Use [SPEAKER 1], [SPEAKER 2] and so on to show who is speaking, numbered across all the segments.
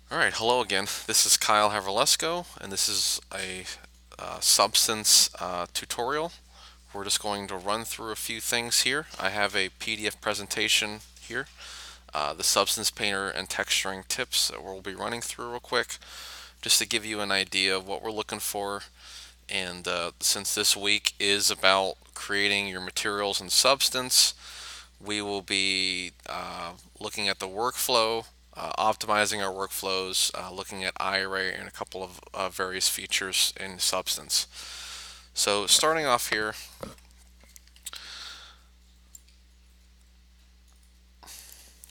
[SPEAKER 1] Alright, hello again. This is Kyle Haverlesko, and this is a Substance tutorial. We're just going to run through a few things here. I have a PDF presentation here, the Substance Painter and Texturing tips that we'll be running through real quick, just to give you an idea of what we're looking for. And since this week is about creating your materials in Substance, we will be looking at the workflow, optimizing our workflows, looking at IRA and a couple of various features in Substance. So starting off here,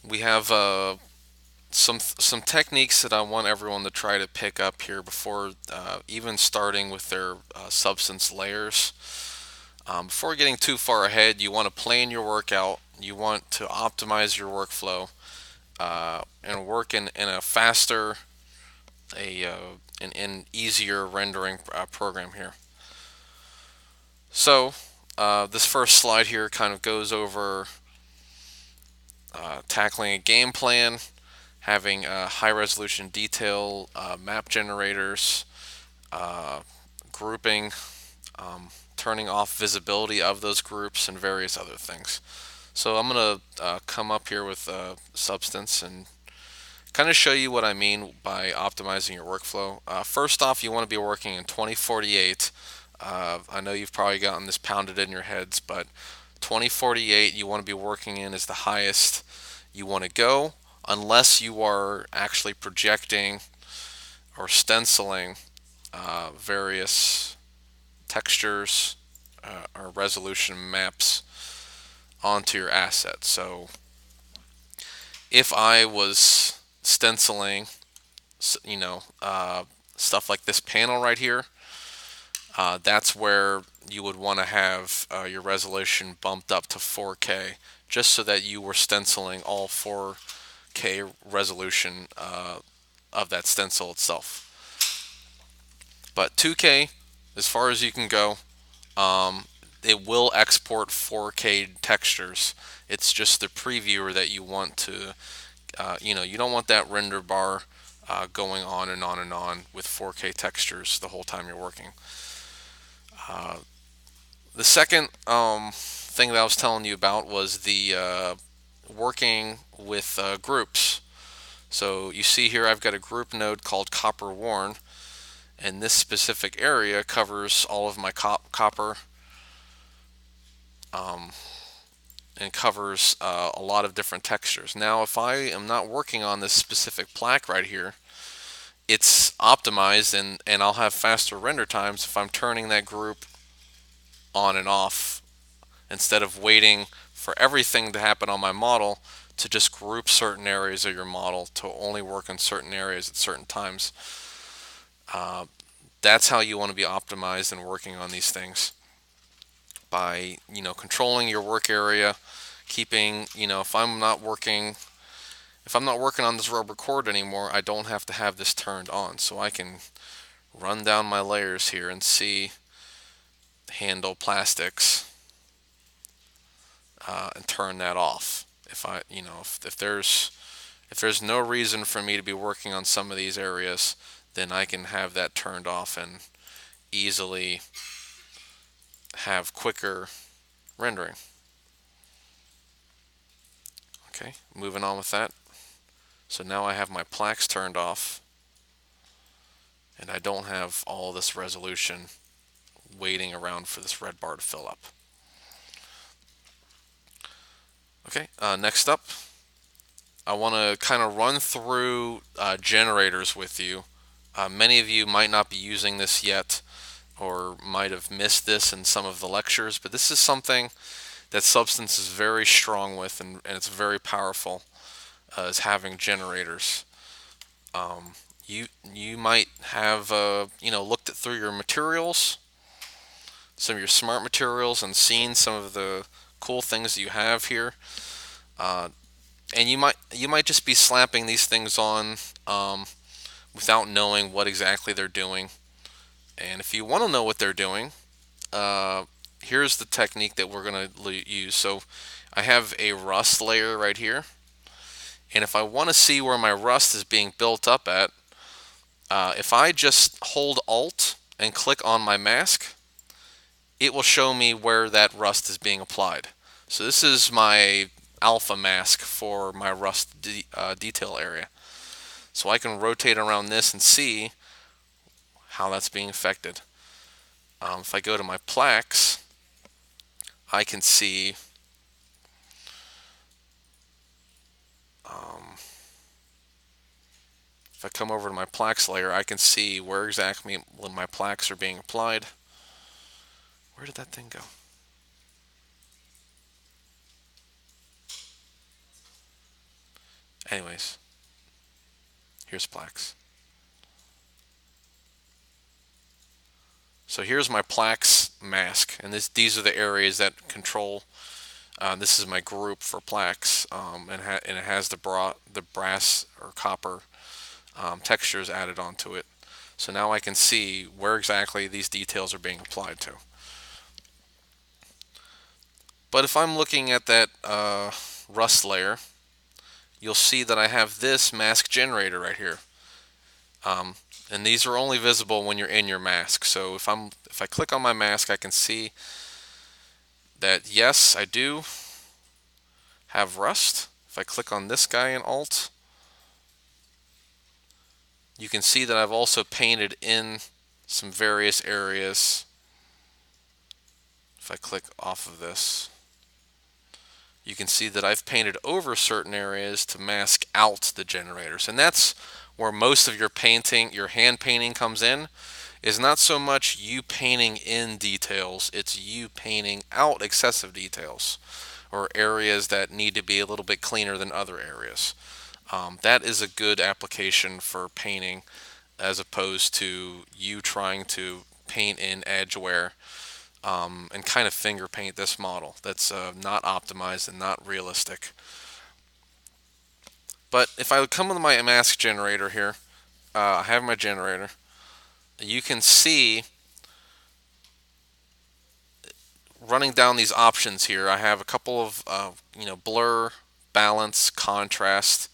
[SPEAKER 1] we have some techniques that I want everyone to try to pick up here before even starting with their Substance layers. Before getting too far ahead, you want to plan your workout. You want to optimize your workflow and work in a faster, an easier rendering program here. So this first slide here kind of goes over tackling a game plan, having high resolution detail, map generators, grouping, turning off visibility of those groups, and various other things. So I'm going to come up here with Substance and kind of show you what I mean by optimizing your workflow. First off, you want to be working in 2048. I know you've probably gotten this pounded in your heads, but 2048 you want to be working in is the highest you want to go, unless you are actually projecting or stenciling various textures or resolution maps onto your asset. So if I was stenciling, stuff like this panel right here, that's where you would want to have your resolution bumped up to 4K, just so that you were stenciling all 4K resolution of that stencil itself. But 2K, as far as you can go, it will export 4K textures. It's just the previewer that you want to, you don't want that render bar going on and on and on with 4K textures the whole time you're working. The second thing that I was telling you about was the working with groups. So you see here I've got a group node called Copper Worn, and this specific area covers all of my copper and covers a lot of different textures. Now if I am not working on this specific plaque right here, it's optimized and I'll have faster render times if I'm turning that group on and off instead of waiting for everything to happen on my model to just group certain areas of your model to only work in certain areas at certain times. That's how you want to be optimized and working on these things, by controlling your work area, keeping if I'm not working on this rubber cord anymore, I don't have to have this turned on, so I can run down my layers here and see handle plastics and turn that off. If there's no reason for me to be working on some of these areas, then I can have that turned off and easily have quicker rendering. Okay, moving on with that. So now I have my plaques turned off and I don't have all this resolution waiting around for this red bar to fill up. Okay, next up, I want to kind of run through generators with you. Many of you might not be using this yet or might have missed this in some of the lectures, but this is something that Substance is very strong with, and it's very powerful, is having generators. You might have looked through your materials, some of your smart materials, and seen some of the cool things that you have here. And you might just be slapping these things on without knowing what exactly they're doing. And if you want to know what they're doing, here's the technique that we're going to use. So I have a rust layer right here, And if I want to see where my rust is being built up at, if I just hold Alt and click on my mask, it will show me where that rust is being applied. So this is my alpha mask for my rust detail area. So I can rotate around this and see how that's being affected. If I go to my plaques, I can see if I come over to my plaques layer, I can see where exactly when my plaques are being applied. Where did that thing go? Anyways, here's plaques. So here's my plaques mask, and these are the areas that control. This is my group for plaques, and it has the brass or copper textures added onto it. So now I can see where exactly these details are being applied to. But if I'm looking at that rust layer, you'll see that I have this mask generator right here. And these are only visible when you're in your mask. So if I click on my mask, I can see that yes, I do have rust. If I click on this guy in Alt, you can see that I've also painted in some various areas. If I click off of this, you can see that I've painted over certain areas to mask out the generators. And that's where most of your painting, your hand painting comes in, is not so much you painting in details, it's you painting out excessive details or areas that need to be a little bit cleaner than other areas. That is a good application for painting as opposed to you trying to paint in edge wear and kind of finger paint this model. That's not optimized and not realistic. But if I come with my mask generator here, I have my generator. You can see running down these options here, I have a couple of blur, balance, contrast.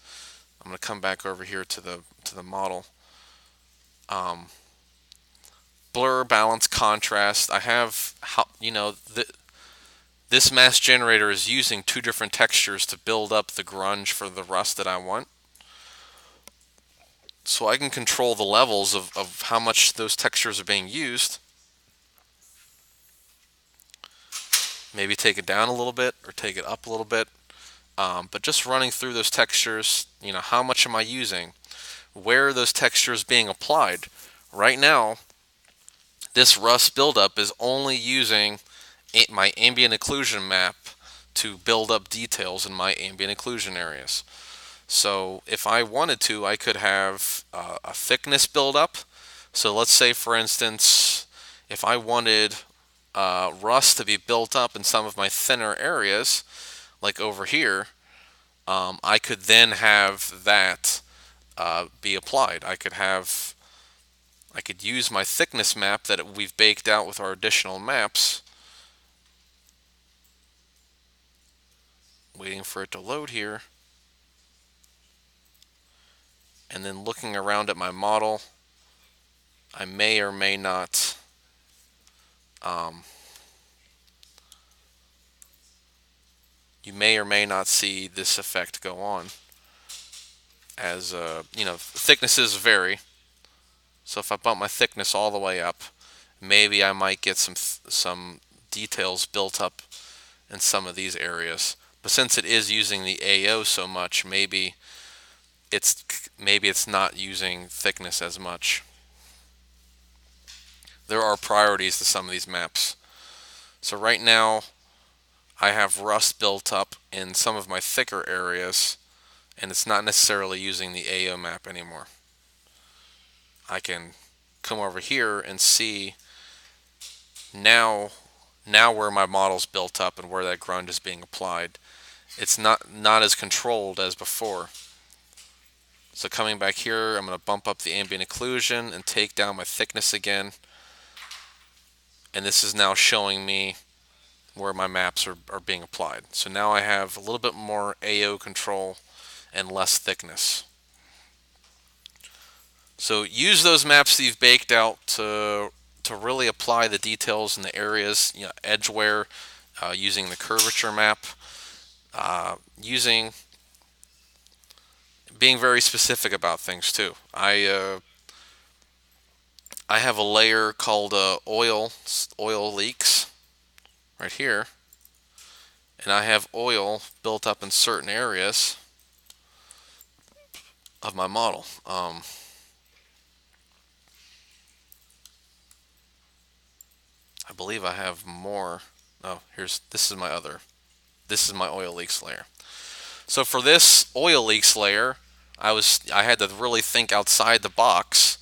[SPEAKER 1] I'm going to come back over here to the model. Blur, balance, contrast. I have this mask generator is using two different textures to build up the grunge for the rust that I want. So I can control the levels of how much those textures are being used. Maybe take it down a little bit or take it up a little bit. But just running through those textures, how much am I using? Where are those textures being applied? Right now, this rust buildup is only using my ambient occlusion map to build up details in my ambient occlusion areas. So if I wanted to, I could have a thickness buildup. So let's say, for instance, if I wanted rust to be built up in some of my thinner areas, like over here, I could then have that be applied. I could use my thickness map that we've baked out with our additional maps. Waiting for it to load here. And then looking around at my model, I may or may not you may or may not see this effect go on as thicknesses vary. So if I bump my thickness all the way up, maybe I might get some details built up in some of these areas. But since it is using the AO so much, maybe it's not using thickness as much. There are priorities to some of these maps. So right now I have rust built up in some of my thicker areas, and it's not necessarily using the AO map anymore. I can come over here and see now where my model's built up and where that grunge is being applied. It's not as controlled as before. So coming back here, I'm going to bump up the ambient occlusion and take down my thickness again. And this is now showing me where my maps are being applied. So now I have a little bit more AO control and less thickness. So use those maps that you've baked out to really apply the details in the areas, edge wear, using the curvature map, using being very specific about things too. I have a layer called oil leaks right here, and I have oil built up in certain areas of my model. I believe I have more. Oh, this is my oil leaks layer. So for this oil leaks layer, I had to really think outside the box,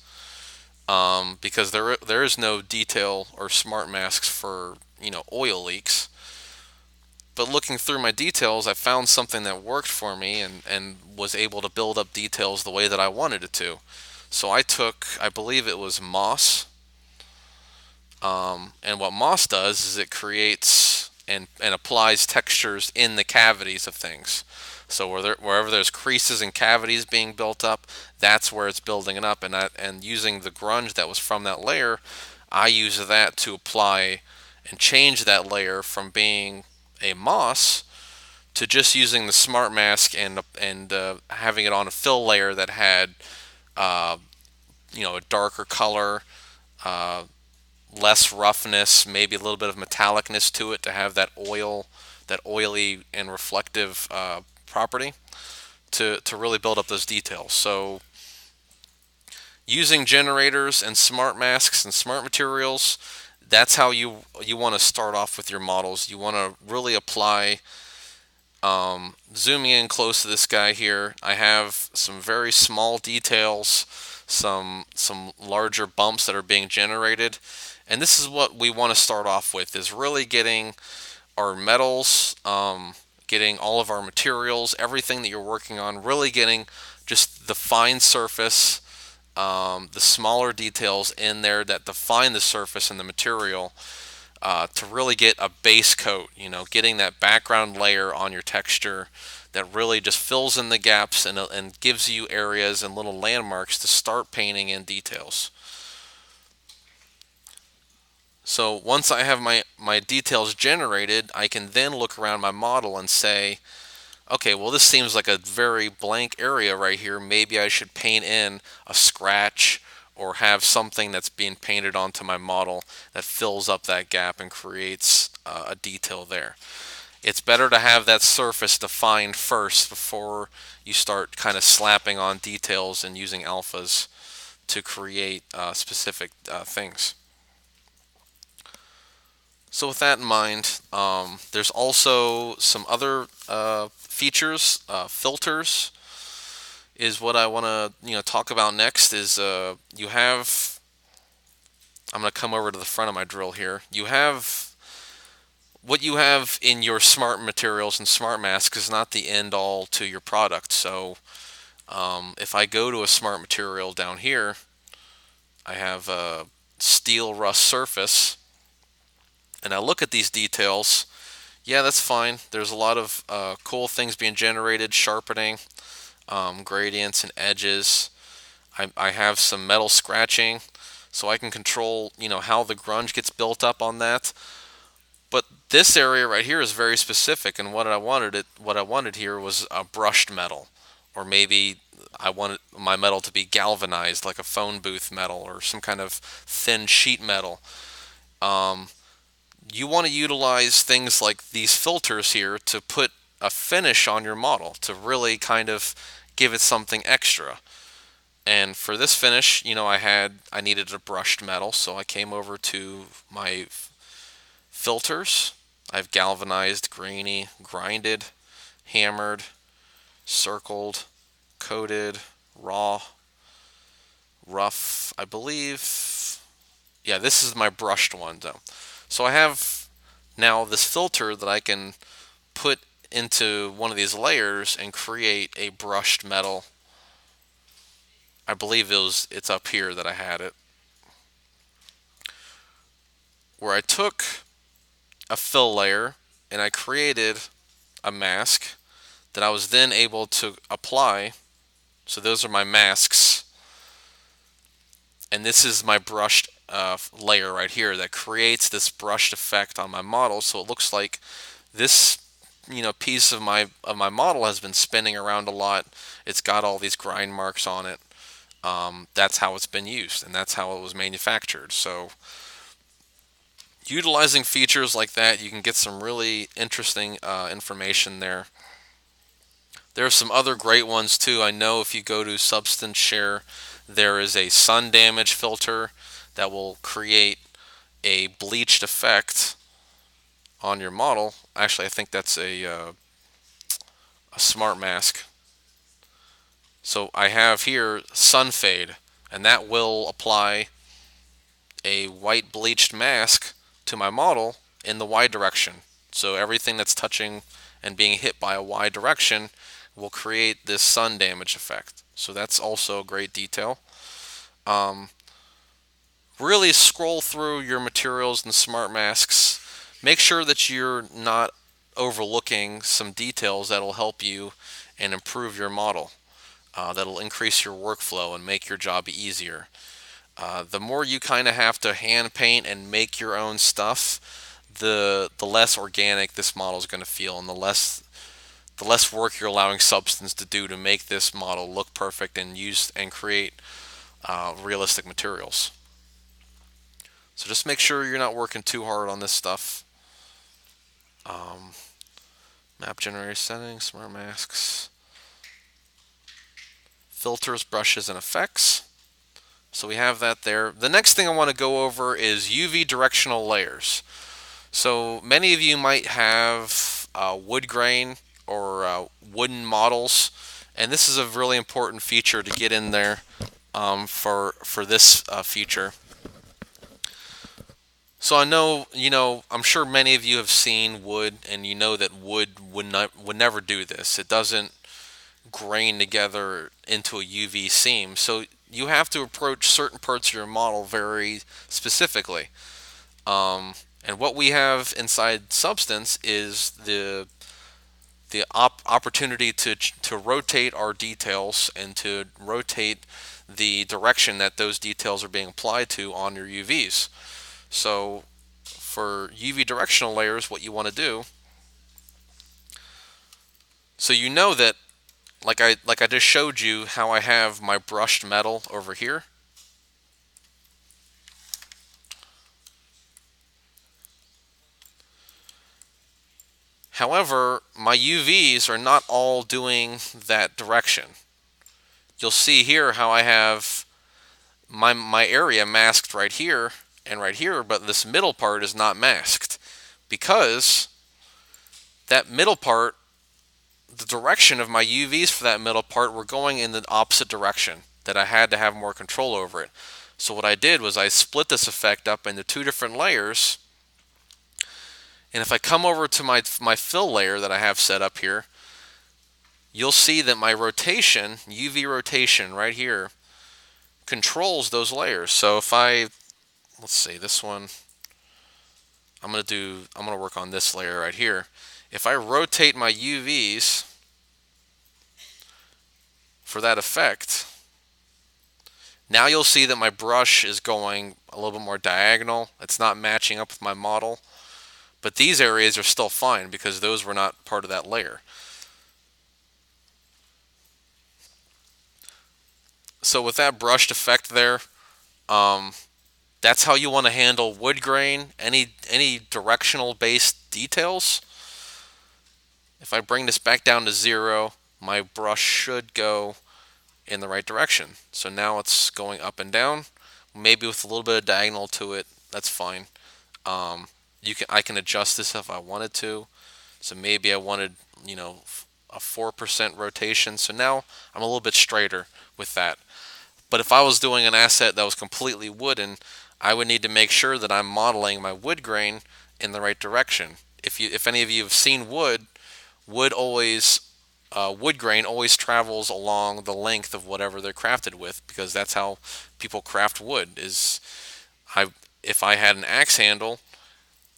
[SPEAKER 1] because there is no detail or smart masks for oil leaks. But looking through my details, I found something that worked for me and was able to build up details the way that I wanted it to. So I believe it was moss. And what moss does is it creates and applies textures in the cavities of things. So wherever there's creases and cavities being built up, that's where it's building it up. And using the grunge that was from that layer, I use that to apply and change that layer from being a moss to just using the smart mask and having it on a fill layer that had uh, a darker color, uh, less roughness, maybe a little bit of metallicness to it to have that oily and reflective property to really build up those details. So using generators and smart masks and smart materials, that's how you want to start off with your models. You want to really apply. Zooming in close to this guy here, I have some very small details, some larger bumps that are being generated, and this is what we want to start off with: is really getting our metals, getting all of our materials, everything that you're working on, really getting just the fine surface, the smaller details in there that define the surface and the material, to really get a base coat, getting that background layer on your texture that really just fills in the gaps and gives you areas and little landmarks to start painting in details. So once I have my details generated, I can then look around my model and say, okay, well, this seems like a very blank area right here. Maybe I should paint in a scratch or have something that's being painted onto my model that fills up that gap and creates a detail there. It's better to have that surface defined first before you start kind of slapping on details and using alphas to create specific things. So with that in mind, there's also some other features. Filters is what I want to talk about next. Is you have I'm going to come over to the front of my drill here. You have what you have in your smart materials and smart masks is not the end all to your product. So if I go to a smart material down here, I have a steel rust surface, and I look at these details. Yeah, that's fine. There's a lot of cool things being generated, sharpening, gradients and edges. I have some metal scratching, so I can control, how the grunge gets built up on that. But this area right here is very specific, and what I wanted here was a brushed metal, or maybe I wanted my metal to be galvanized, like a phone booth metal or some kind of thin sheet metal. Um, you want to utilize things like these filters here to put a finish on your model to really kind of give it something extra. And for this finish, I needed a brushed metal, so I came over to my filters. I've galvanized, grainy, grinded, hammered, circled, coated, raw, rough, I believe. Yeah, this is my brushed one though. So I have now this filter that I can put into one of these layers and create a brushed metal. I believe it's up here that I had it, where I took a fill layer and I created a mask that I was then able to apply. So those are my masks, and this is my brushed layer right here that creates this brushed effect on my model. So it looks like this piece of my model has been spinning around a lot. It's got all these grind marks on it. That's how it's been used, and that's how it was manufactured. So utilizing features like that, you can get some really interesting information there. There are some other great ones too. I know if you go to Substance Share, there is a sun damage filter that will create a bleached effect on your model. Actually, I think that's a smart mask. So I have here sun fade, and that will apply a white bleached mask to my model in the Y direction. So everything that's touching and being hit by a Y direction will create this sun damage effect. So that's also a great detail. Um, really scroll through your materials and smart masks. Make sure that you're not overlooking some details that'll help you and improve your model. That'll increase your workflow and make your job easier. The more you kind of have to hand paint and make your own stuff, the less organic this model is going to feel, and the less work you're allowing Substance to do to make this model look perfect and use and create realistic materials. So just make sure you're not working too hard on this stuff. Um, Map generator settings, smart masks, filters, brushes, and effects. So we have that there. The next thing I want to go over is UV directional layers. So many of you might have wood grain or wooden models, and this is a really important feature to get in there for this feature. So I know, I'm sure many of you have seen wood, and you know that wood would never do this. It doesn't grain together into a UV seam. So you have to approach certain parts of your model very specifically. And what we have inside Substance is the opportunity to rotate our details and to rotate the direction that those details are being applied to on your UVs. So for UV directional layers, what you want to do, so you know that like I just showed you how I have my brushed metal over here. However, my UVs are not all doing that direction. You'll see here how I have my area masked right here and right here, but this middle part is not masked because that middle part, the direction of my UVs for that middle part were going in the opposite direction, that I had to have more control over it. So what I did was I split this effect up into two different layers, and if I come over to my fill layer that I have set up here, you'll see that my rotation, UV rotation right here, controls those layers. So if let's see, this one, I'm gonna work on this layer right here. If I rotate my UVs for that effect, now you'll see that my brush is going a little bit more diagonal. It's not matching up with my model, but these areas are still fine because those were not part of that layer. So with that brushed effect there, that's how you want to handle wood grain, any directional based details. If I bring this back down to 0, my brush should go in the right direction. So now it's going up and down, maybe with a little bit of diagonal to it. That's fine. I can adjust this if I wanted to. So maybe I wanted, a 4% rotation. So now I'm a little bit straighter with that. But if I was doing an asset that was completely wooden, I would need to make sure that I'm modeling my wood grain in the right direction. If any of you have seen wood, wood grain always travels along the length of whatever they're crafted with, because that's how people craft wood. If I had an axe handle,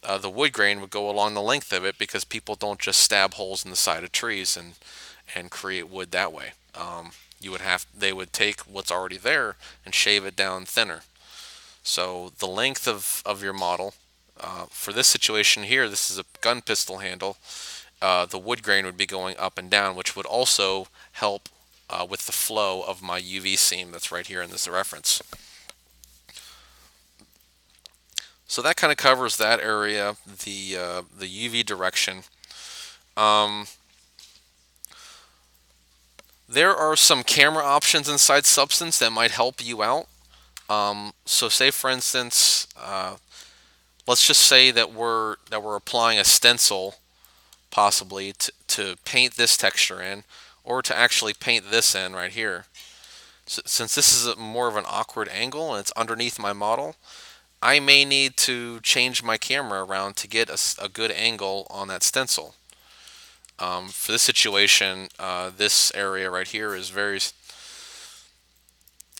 [SPEAKER 1] the wood grain would go along the length of it, because people don't just stab holes in the side of trees and and create wood that way. They would take what's already there and shave it down thinner. So the length of your model, for this situation here, this is a gun pistol handle. The wood grain would be going up and down, which would also help with the flow of my UV seam that's right here in this reference. So that kind of covers that area, the UV direction. Um, there are some camera options inside Substance that might help you out. So say for instance, let's just say that we're applying a stencil possibly to paint this texture in, or to actually paint this in right here. So, since this is more of an awkward angle and it's underneath my model, I may need to change my camera around to get a good angle on that stencil. For this situation, this area right here is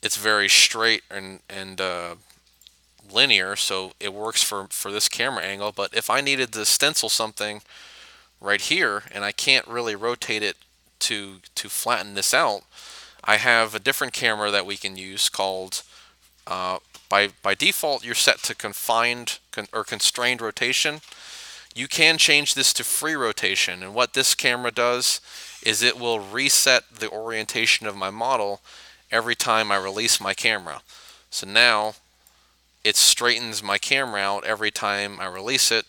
[SPEAKER 1] it's very straight and linear, so it works for this camera angle. But if I needed to stencil something right here and I can't really rotate it to flatten this out, I have a different camera that we can use called by default you're set to or constrained rotation. You can change this to free rotation, and what this camera does is it will reset the orientation of my model every time I release my camera. So now it straightens my camera out every time I release it.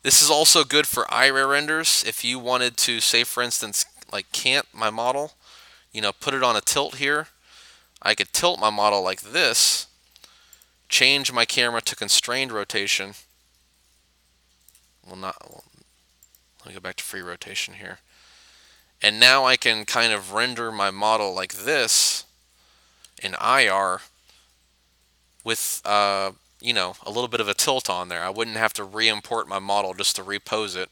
[SPEAKER 1] This is also good for eye renders. If you wanted to, say for instance, like cant my model, put it on a tilt here, I could tilt my model like this, change my camera to constrained rotation. Let me go back to free rotation here. And now I can kind of render my model like this in IR with a little bit of a tilt on there. I wouldn't have to re-import my model just to repose it.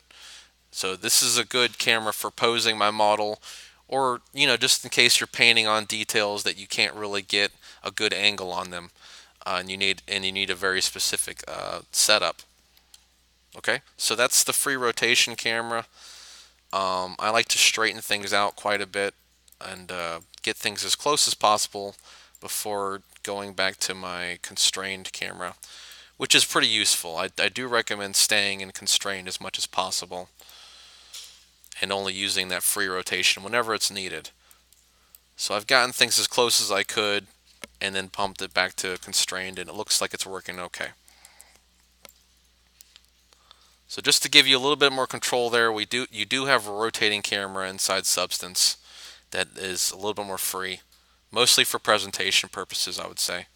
[SPEAKER 1] So this is a good camera for posing my model, or just in case you're painting on details that you can't really get a good angle on them, and you need a very specific setup. Okay, so that's the free rotation camera. I like to straighten things out quite a bit and get things as close as possible before going back to my constrained camera, which is pretty useful. I do recommend staying in constrained as much as possible and only using that free rotation whenever it's needed. So I've gotten things as close as I could and then pumped it back to constrained, and it looks like it's working okay. So just to give you a little bit more control there, you do have a rotating camera inside Substance that is a little bit more free, mostly for presentation purposes, I would say.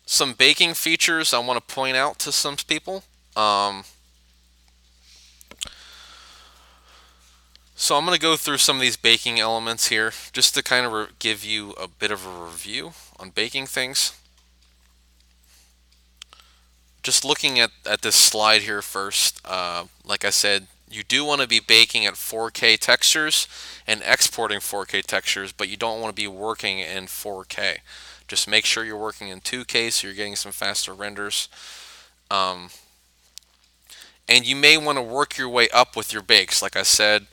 [SPEAKER 1] Some baking features I want to point out to some people. So I'm going to go through some of these baking elements here just to kind of give you a bit of a review on baking things. Just looking at this slide here first, like I said, you do want to be baking at 4K textures and exporting 4K textures, but you don't want to be working in 4K. Just make sure you're working in 2K so you're getting some faster renders. And you may want to work your way up with your bakes. Like I said,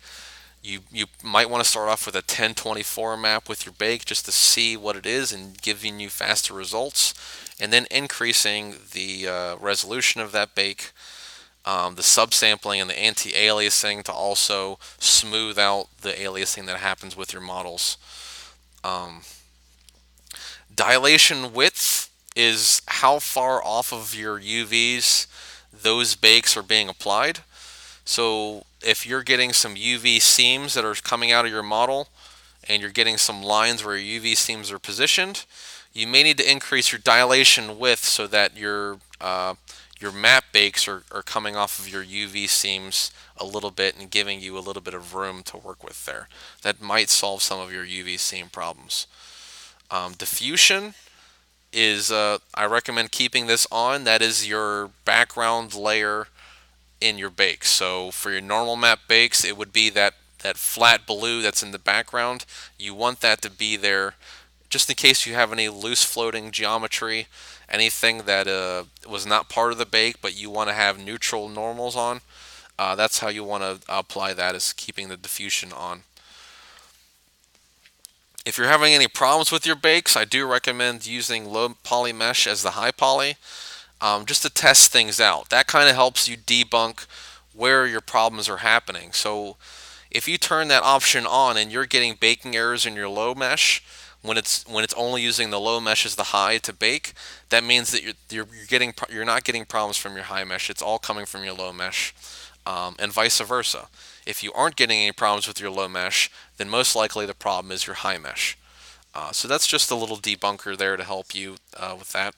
[SPEAKER 1] you might want to start off with a 1024 map with your bake just to see what it is and giving you faster results, and then increasing the resolution of that bake, the subsampling and the anti-aliasing to also smooth out the aliasing that happens with your models. Dilation width is how far off of your UVs those bakes are being applied. So if you're getting some UV seams that are coming out of your model and you're getting some lines where your UV seams are positioned, you may need to increase your dilation width so that your map bakes are coming off of your UV seams a little bit and giving you a little bit of room to work with there. That might solve some of your UV seam problems. Diffusion is, I recommend keeping this on. That is your background layer in your bake. So for your normal map bakes, it would be that flat blue that's in the background. You want that to be there just in case you have any loose floating geometry, anything that was not part of the bake but you want to have neutral normals on, that's how you want to apply that, is keeping the diffusion on. If you're having any problems with your bakes, I do recommend using low poly mesh as the high poly, just to test things out. That kind of helps you debunk where your problems are happening. So if you turn that option on and you're getting baking errors in your low mesh, when it's only using the low mesh as the high to bake, that means that you're not getting problems from your high mesh. It's all coming from your low mesh, and vice versa. If you aren't getting any problems with your low mesh, then most likely the problem is your high mesh. So that's just a little debunker there to help you with that.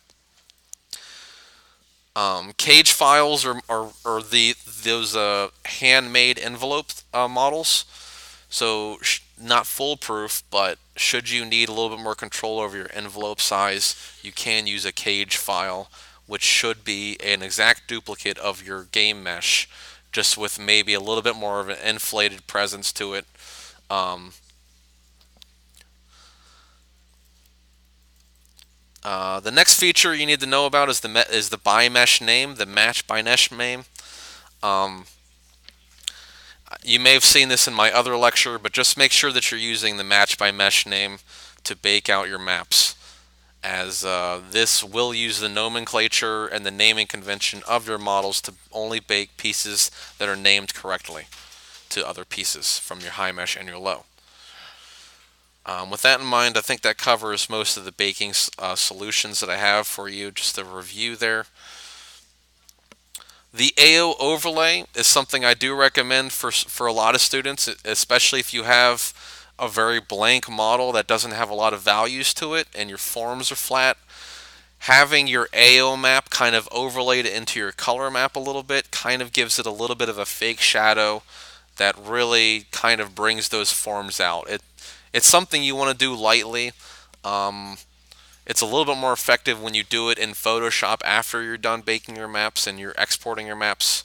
[SPEAKER 1] Cage files are those handmade envelope models. So not foolproof, but should you need a little bit more control over your envelope size, you can use a cage file, which should be an exact duplicate of your game mesh, just with maybe a little bit more of an inflated presence to it. Um, the next feature you need to know about is the by mesh name, the match by mesh name. Um, you may have seen this in my other lecture, but just make sure that you're using the match by mesh name to bake out your maps, as this will use the nomenclature and the naming convention of your models to only bake pieces that are named correctly to other pieces from your high mesh and your low. With that in mind, I think that covers most of the baking solutions that I have for you. Just a review there. The AO overlay is something I do recommend for a lot of students, especially if you have a very blank model that doesn't have a lot of values to it and your forms are flat. Having your AO map kind of overlaid into your color map a little bit kind of gives it a little bit of a fake shadow that really kind of brings those forms out. It's something you want to do lightly. It's a little bit more effective when you do it in Photoshop after you're done baking your maps and you're exporting your maps.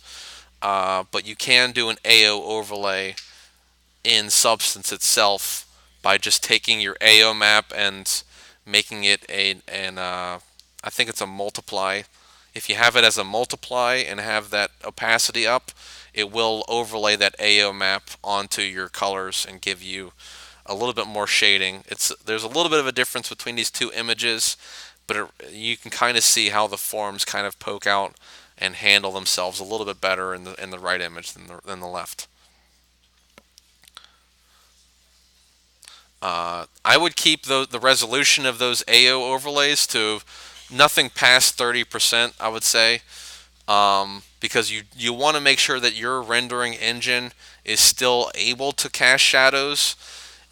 [SPEAKER 1] But you can do an AO overlay in Substance itself by just taking your AO map and making it I think it's a multiply. If you have it as a multiply and have that opacity up, it will overlay that AO map onto your colors and give you a little bit more shading. There's a little bit of a difference between these two images, but you can kind of see how the forms kind of poke out and handle themselves a little bit better in the right image than the left. I would keep the resolution of those AO overlays to nothing past 30%, I would say, because you want to make sure that your rendering engine is still able to cast shadows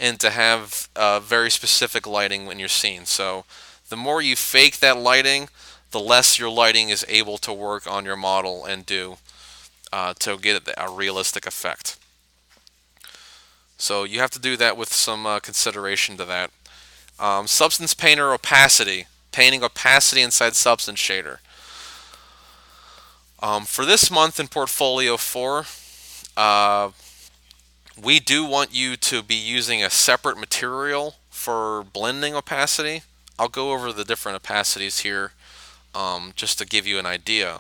[SPEAKER 1] and to have very specific lighting when you're scene. So the more you fake that lighting, the less your lighting is able to work on your model and do to get a realistic effect. So you have to do that with some consideration to that. Substance Painter opacity, painting opacity inside Substance Shader. For this month in Portfolio 4, we do want you to be using a separate material for blending opacity. I'll go over the different opacities here just to give you an idea.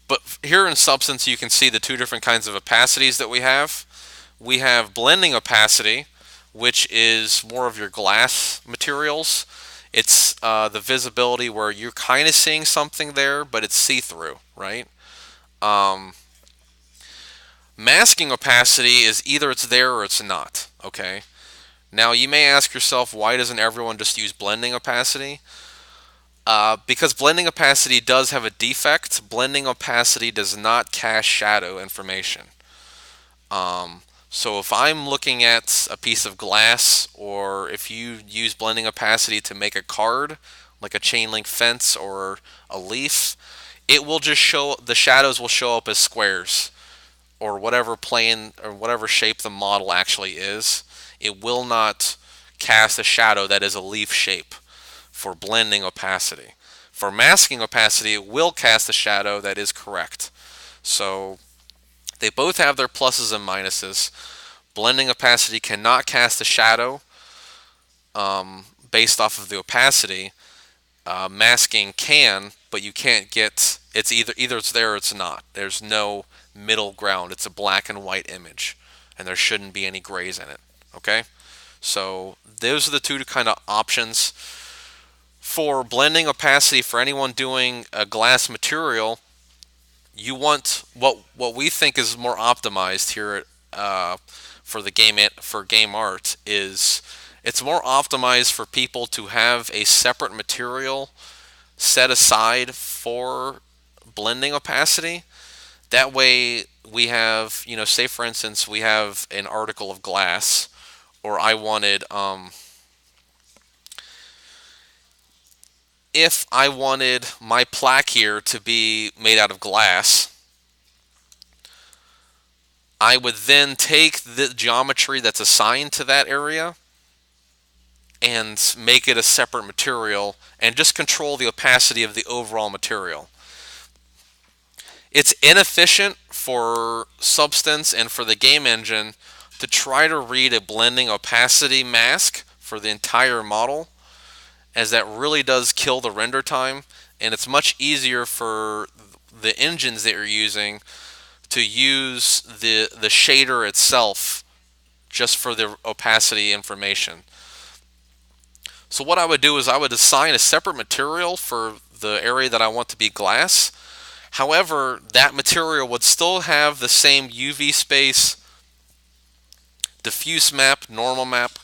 [SPEAKER 1] But here in Substance, you can see the two different kinds of opacities that we have. We have blending opacity, which is more of your glass materials. It's the visibility where you're kind of seeing something there, but it's see-through, right? Masking opacity is either it's there or it's not, okay? Now, you may ask yourself, why doesn't everyone just use blending opacity? Because blending opacity does have a defect. Blending opacity does not cast shadow information. So if I'm looking at a piece of glass, or if you use blending opacity to make a card, like a chain link fence or a leaf, it will just show, the shadows will show up as squares, or whatever plane or whatever shape the model actually is. It will not cast a shadow that is a leaf shape for blending opacity. For masking opacity, it will cast a shadow that is correct. So they both have their pluses and minuses. Blending opacity cannot cast a shadow based off of the opacity. Masking can, but you can't get. It's either it's there or it's not. There's no middle ground. It's a black and white image, and there shouldn't be any grays in it. Okay, so those are the two kind of options for blending opacity for anyone doing a glass material. You want what we think is more optimized here for the for game art is it's more optimized for people to have a separate material set aside for blending opacity. That way we have, say for instance, we have an article of glass, or I wanted, if I wanted my plaque here to be made out of glass, I would then take the geometry that's assigned to that area and make it a separate material and just control the opacity of the overall material. It's inefficient for Substance and for the game engine to try to read a blending opacity mask for the entire model, as that really does kill the render time, and it's much easier for the engines that you're using to use the shader itself just for the opacity information. So what I would do is I would assign a separate material for the area that I want to be glass. However, that material would still have the same UV space, diffuse map, normal map,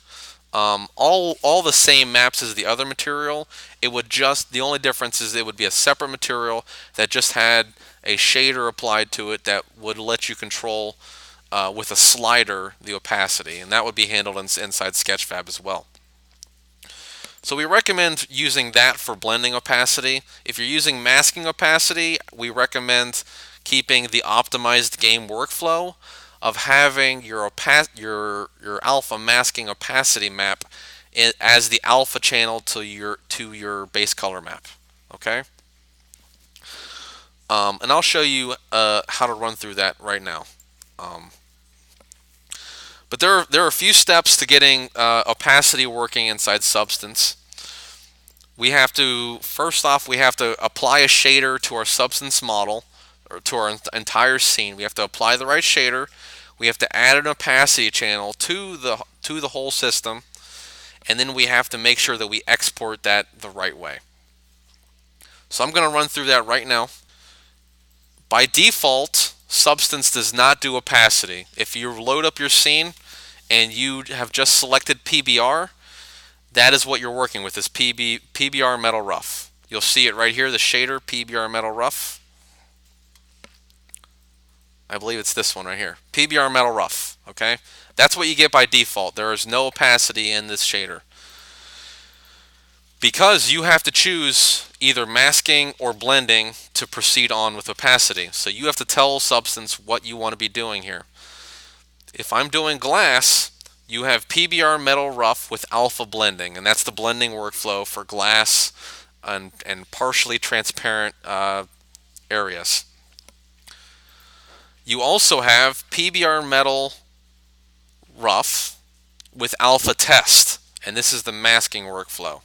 [SPEAKER 1] all the same maps as the other material. It would just, the only difference is it would be a separate material that just had a shader applied to it that would let you control with a slider the opacity, and that would be handled inside Sketchfab as well. So we recommend using that for blending opacity. If you're using masking opacity, we recommend keeping the optimized game workflow of having your alpha masking opacity map as the alpha channel to your base color map. Okay, and I'll show you how to run through that right now. But there are a few steps to getting opacity working inside Substance. We have to, first off, we have to apply a shader to our Substance model, or to our entire scene. We have to apply the right shader. We have to add an opacity channel to the whole system, and then we have to make sure that we export that the right way. So I'm going to run through that right now. By default, Substance does not do opacity. If you load up your scene and you have just selected PBR, that is what you're working with, is PBR Metal Rough. You'll see it right here, the shader, PBR Metal Rough. I believe it's this one right here, PBR Metal Rough, okay? That's what you get by default. There is no opacity in this shader, because you have to choose either masking or blending to proceed on with opacity. So you have to tell Substance what you want to be doing here. If I'm doing glass, you have PBR Metal Rough with alpha blending, and that's the blending workflow for glass and partially transparent areas. You also have PBR Metal Rough with alpha test, and this is the masking workflow.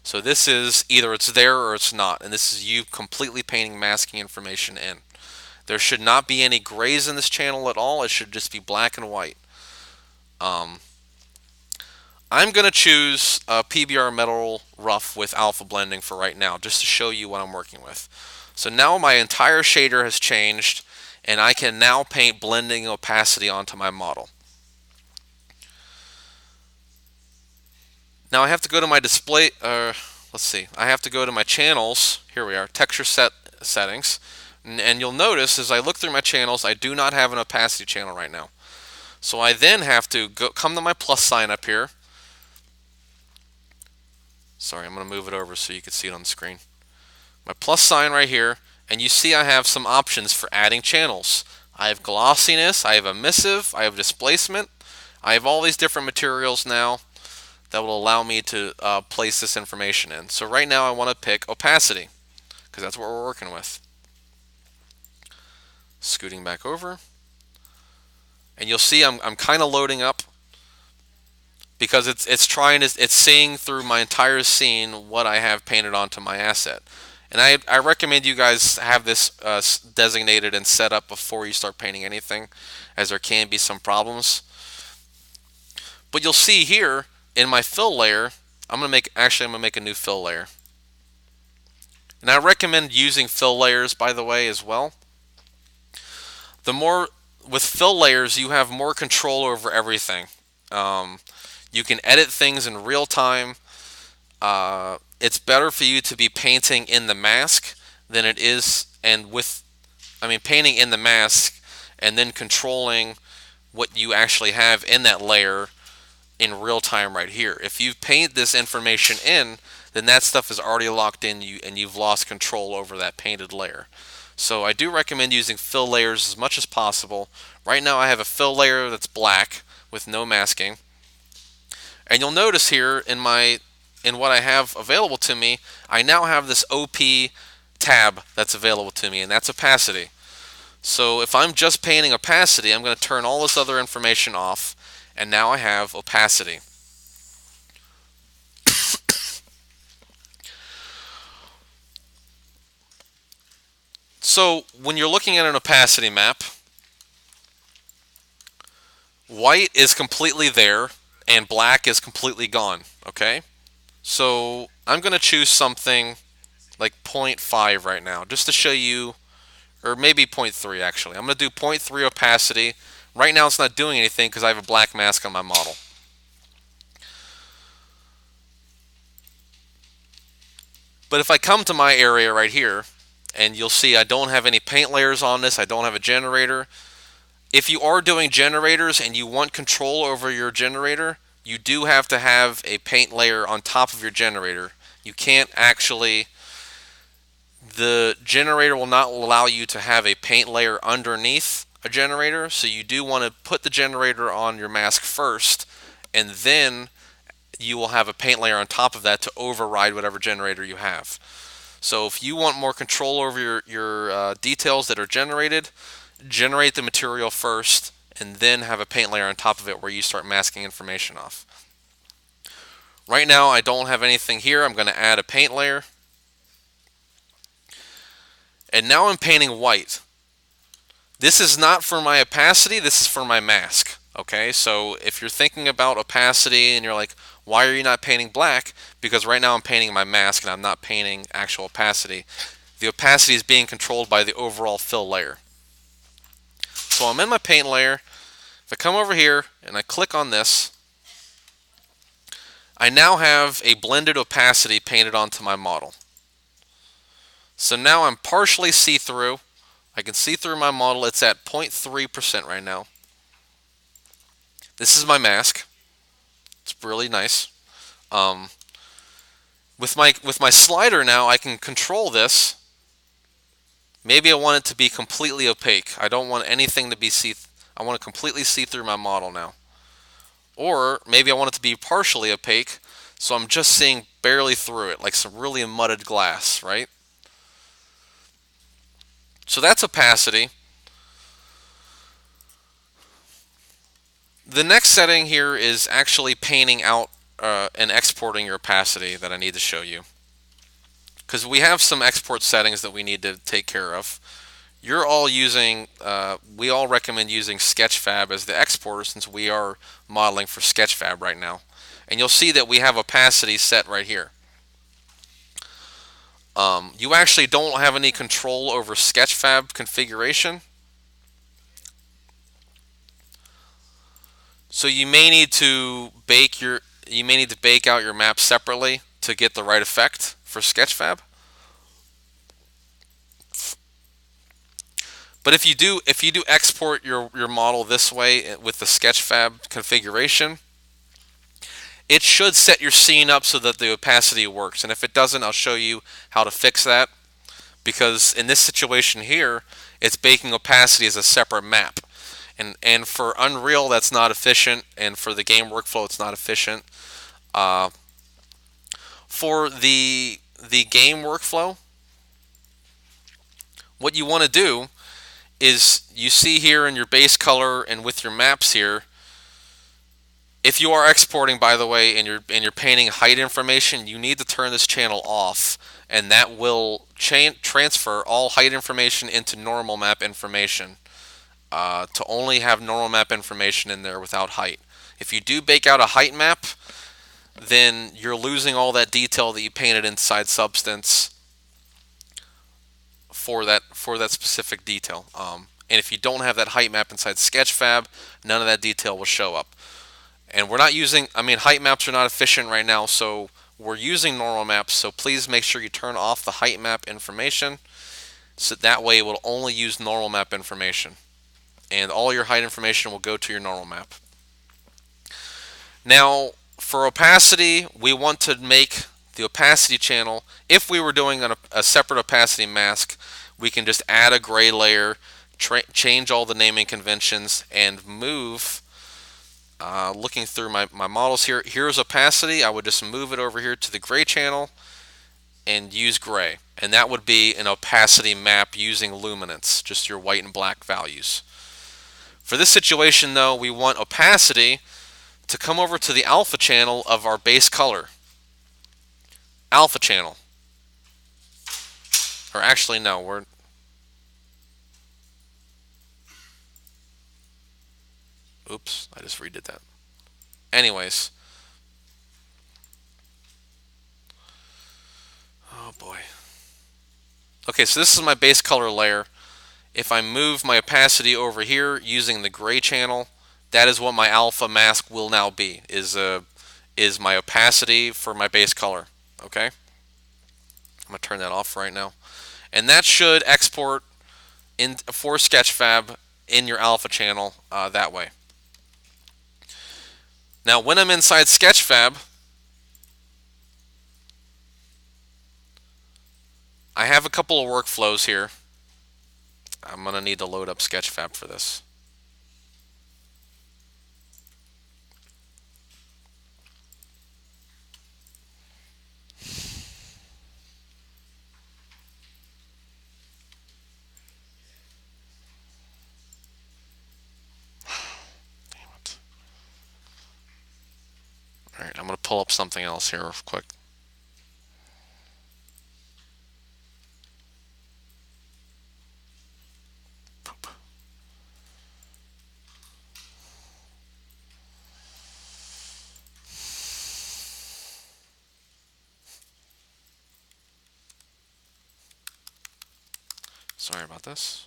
[SPEAKER 1] So this is either it's there or it's not, and this is you completely painting masking information in. There should not be any grays in this channel at all. It should just be black and white. I'm going to choose PBR Metal Rough with alpha blending for right now, just to show you what I'm working with. So now my entire shader has changed, and I can now paint blending opacity onto my model. Now I have to go to my display, let's see, I have to go to my channels. Here we are, texture settings. And you'll notice as I look through my channels, I do not have an opacity channel right now. So I then have to come to my plus sign up here. Sorry, I'm going to move it over so you can see it on the screen. My plus sign right here, and you see I have some options for adding channels. I have glossiness, I have emissive, I have displacement. I have all these different materials now that will allow me to place this information in. So right now I want to pick opacity, because that's what we're working with. Scooting back over, and you'll see I'm kind of loading up because it's seeing through my entire scene what I have painted onto my asset. And I recommend you guys have this designated and set up before you start painting anything, as there can be some problems. But you'll see here in my fill layer, I'm gonna make a new fill layer. And I recommend using fill layers, by the way, as well. The more with fill layers, you have more control over everything. You can edit things in real time. It's better for you to be painting in the mask than it is, painting in the mask and then controlling what you actually have in that layer in real time right here. If you paint this information in, then that stuff is already locked in you and you've lost control over that painted layer. So I do recommend using fill layers as much as possible. Right now I have a fill layer that's black with no masking. And you'll notice here in what I have available to me, I now have this OP tab that's available to me, and that's opacity. So if I'm just painting opacity, I'm going to turn all this other information off, and now I have opacity. So when you're looking at an opacity map, white is completely there and black is completely gone, okay? So I'm going to choose something like 0.5 right now, just to show you, or maybe 0.3 actually. I'm going to do 0.3 opacity. Right now it's not doing anything because I have a black mask on my model. But if I come to my area right here, and you'll see I don't have any paint layers on this, I don't have a generator. If you are doing generators and you want control over your generator, you do have to have a paint layer on top of your generator. You can't actually, the generator will not allow you to have a paint layer underneath a generator, so you do want to put the generator on your mask first, and then you will have a paint layer on top of that to override whatever generator you have. So if you want more control over your details that are generated, generate the material first and then have a paint layer on top of it where you start masking information off. Right now I don't have anything here. I'm going to add a paint layer. And now I'm painting white. This is not for my opacity, this is for my mask. Okay, so if you're thinking about opacity and you're like, why are you not painting black? Because right now I'm painting my mask and I'm not painting actual opacity. The opacity is being controlled by the overall fill layer. So I'm in my paint layer. If I come over here and I click on this, I now have a blended opacity painted onto my model. So now I'm partially see-through. I can see through my model. It's at 0.3% right now. This is my mask. It's really nice. With my slider now, I can control this. Maybe I want it to be completely opaque. I don't want anything to be I want to completely see through my model now. Or maybe I want it to be partially opaque, so I'm just seeing barely through it, like some really mudded glass, right? So that's opacity. The next setting here is actually painting out and exporting your opacity that I need to show you. Because we have some export settings that we need to take care of. You're all using, we all recommend using Sketchfab as the exporter since we are modeling for Sketchfab right now. And you'll see that we have opacity set right here. You actually don't have any control over Sketchfab configuration. So you may need to bake out your map separately to get the right effect for Sketchfab. But if you do export your model this way with the Sketchfab configuration, it should set your scene up so that the opacity works. And if it doesn't, I'll show you how to fix that. Because in this situation here, it's baking opacity as a separate map. And for Unreal, that's not efficient, and for the game workflow, it's not efficient. For the game workflow, what you want to do is you see here in your base color and with your maps here, If you are exporting, by the way, and you're painting height information, you need to turn this channel off, and that will transfer all height information into normal map information, to only have normal map information in there without height. If you do bake out a height map, then you're losing all that detail that you painted inside Substance for that specific detail. And if you don't have that height map inside Sketchfab, none of that detail will show up. And we're not using, I mean, height maps are not efficient right now, so we're using normal maps, so please make sure you turn off the height map information, so that way it will only use normal map information. And all your height information will go to your normal map. Now, for opacity, we want to make the opacity channel, if we were doing a separate opacity mask, we can just add a gray layer, change all the naming conventions, and move. Looking through my models here, here's opacity. I would just move it over here to the gray channel and use gray. And that would be an opacity map using luminance, just your white and black values. For this situation, though, we want opacity to come over to the alpha channel of our base color. Alpha channel. Or actually, no, we're... Oops, I just redid that. Anyways. Oh boy. Okay, so this is my base color layer. If I move my opacity over here using the gray channel, that is what my alpha mask will now be, is my opacity for my base color. Okay? I'm going to turn that off right now. And that should export for Sketchfab in your alpha channel that way. Now, when I'm inside Sketchfab, I have a couple of workflows here. I'm going to need to load up Sketchfab for this. Damn it. Alright, I'm going to pull up something else here real quick. Sorry about this.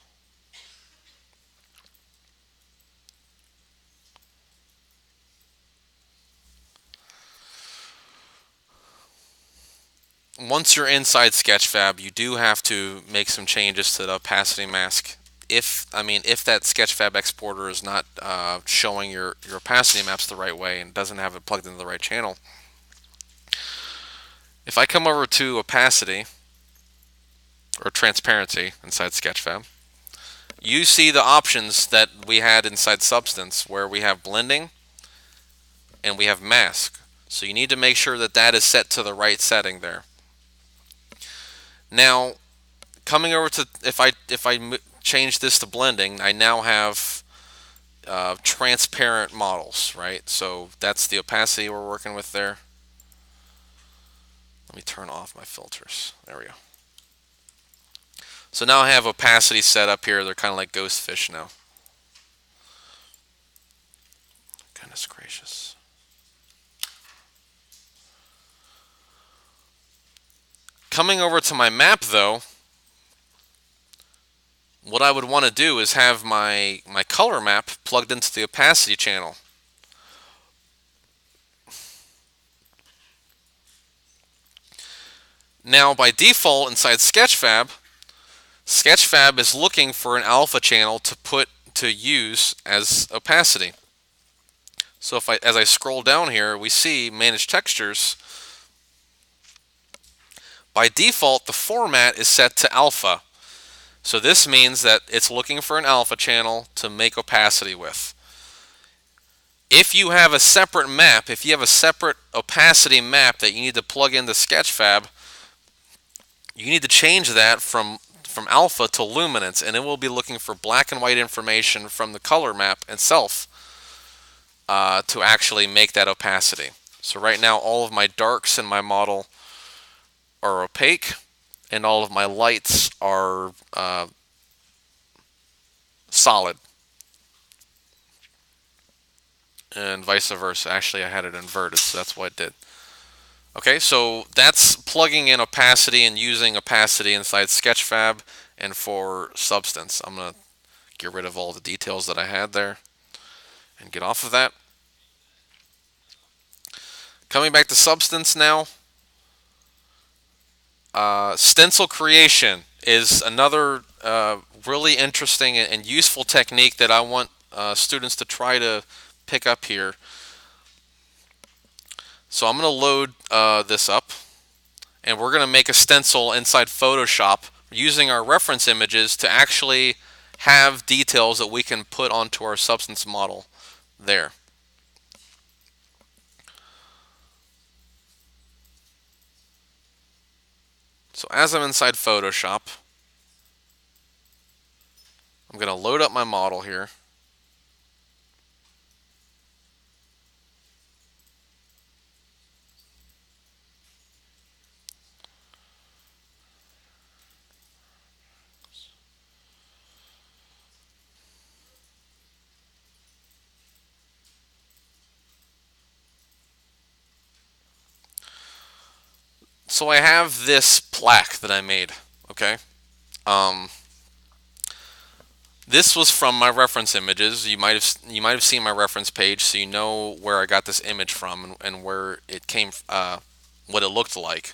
[SPEAKER 1] Once you're inside Sketchfab, you do have to make some changes to the opacity mask. If that Sketchfab exporter is not showing your opacity maps the right way and doesn't have it plugged into the right channel. If I come over to opacity or transparency inside Sketchfab, you see the options that we had inside Substance, where we have blending and we have mask. So you need to make sure that that is set to the right setting there. Now, coming over to, if I change this to blending, I now have transparent models, right? So that's the opacity we're working with there. Let me turn off my filters. There we go. So now I have opacity set up here. They're kind of like ghost fish now. Goodness gracious. Coming over to my map, though, what I would want to do is have my color map plugged into the opacity channel. Now, by default, inside Sketchfab, Sketchfab is looking for an alpha channel to use as opacity. So as I scroll down here, we see Manage Textures. By default, the format is set to alpha. So this means that it's looking for an alpha channel to make opacity with. If you have a separate map, if you have a separate opacity map that you need to plug into Sketchfab, you need to change that from alpha to luminance, and it will be looking for black and white information from the color map itself. to actually make that opacity. So right now all of my darks in my model are opaque and all of my lights are solid, and vice versa. Actually, I had it inverted, so that's what it did. Okay, so that's plugging in opacity and using opacity inside Sketchfab and for Substance. I'm going to get rid of all the details that I had there and get off of that. Coming back to Substance now, stencil creation is another really interesting and useful technique that I want students to try to pick up here. So I'm going to load this up, and we're going to make a stencil inside Photoshop using our reference images to actually have details that we can put onto our Substance model there. So as I'm inside Photoshop, I'm going to load up my model here. So I have this plaque that I made, okay? This was from my reference images. You might have seen my reference page, so you know where I got this image from and where it came, what it looked like.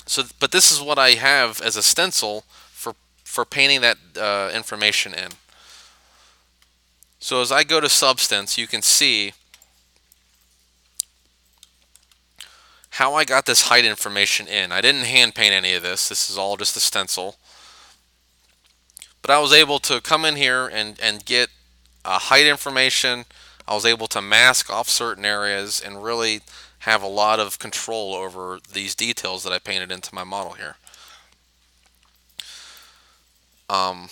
[SPEAKER 1] So, but this is what I have as a stencil for painting that information in. So as I go to Substance, you can see how I got this height information in. I didn't hand paint any of this. This is all just a stencil. But I was able to come in here and get height information. I was able to mask off certain areas and really have a lot of control over these details that I painted into my model here. And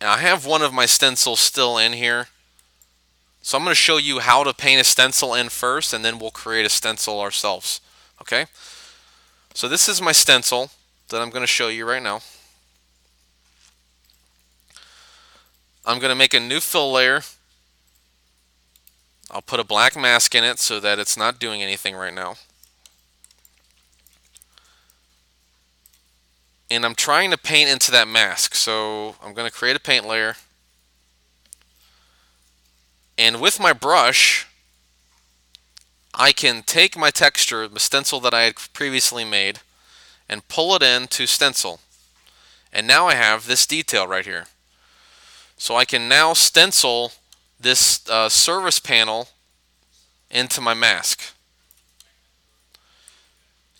[SPEAKER 1] I have one of my stencils still in here. So I'm going to show you how to paint a stencil in first, and then we'll create a stencil ourselves. Okay? So this is my stencil that I'm going to show you right now. I'm going to make a new fill layer. I'll put a black mask in it so that it's not doing anything right now. And I'm trying to paint into that mask. So I'm going to create a paint layer. And with my brush, I can take my texture, the stencil that I had previously made, and pull it into stencil. And now I have this detail right here. So I can now stencil this service panel into my mask.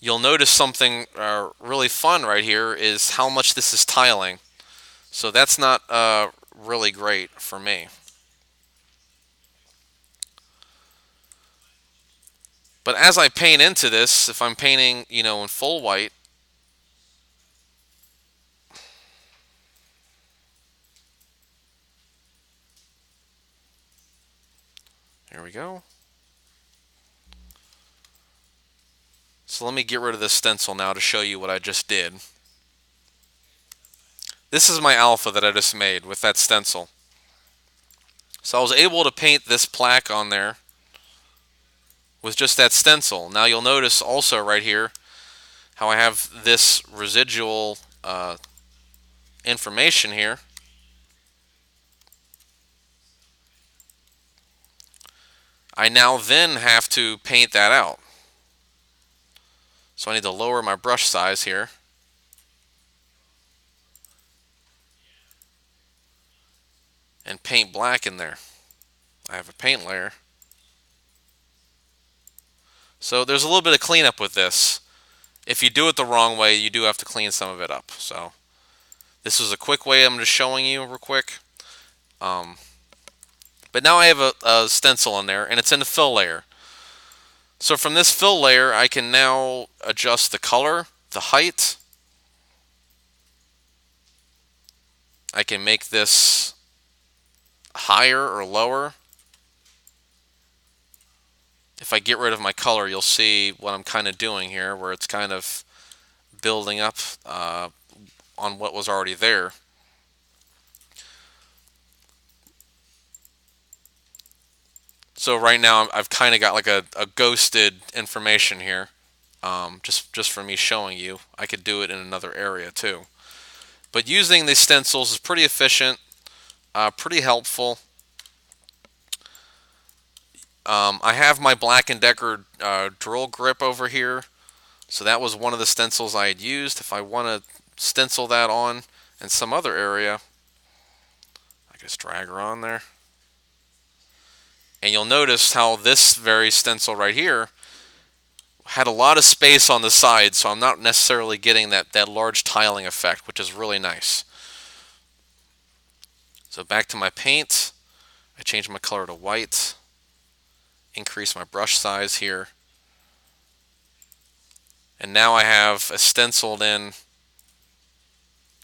[SPEAKER 1] You'll notice something really fun right here is how much this is tiling. So that's not really great for me. But as I paint into this, if I'm painting, in full white, here we go. So let me get rid of this stencil now to show you what I just did. This is my alpha that I just made with that stencil. So I was able to paint this plaque on there with just that stencil. Now you'll notice also right here how I have this residual information here. I now then have to paint that out. So I need to lower my brush size here. And paint black in there. I have a paint layer. So there's a little bit of cleanup with this. If you do it the wrong way, you do have to clean some of it up. So this was a quick way I'm just showing you real quick. But now I have a stencil in there, and it's in the fill layer. So from this fill layer, I can now adjust the color, the height. I can make this higher or lower. If I get rid of my color, you'll see what I'm kind of doing here, where it's kind of building up on what was already there. So right now I've kind of got like a ghosted information here, just for me showing you. I could do it in another area too. But using these stencils is pretty efficient, pretty helpful. I have my Black & Decker drill grip over here. So that was one of the stencils I had used. If I want to stencil that on in some other area, I just drag her on there. And you'll notice how this very stencil right here had a lot of space on the side, so I'm not necessarily getting that large tiling effect, which is really nice. So back to my paint, I change my color to white, increase my brush size here, and now I have a stenciled in,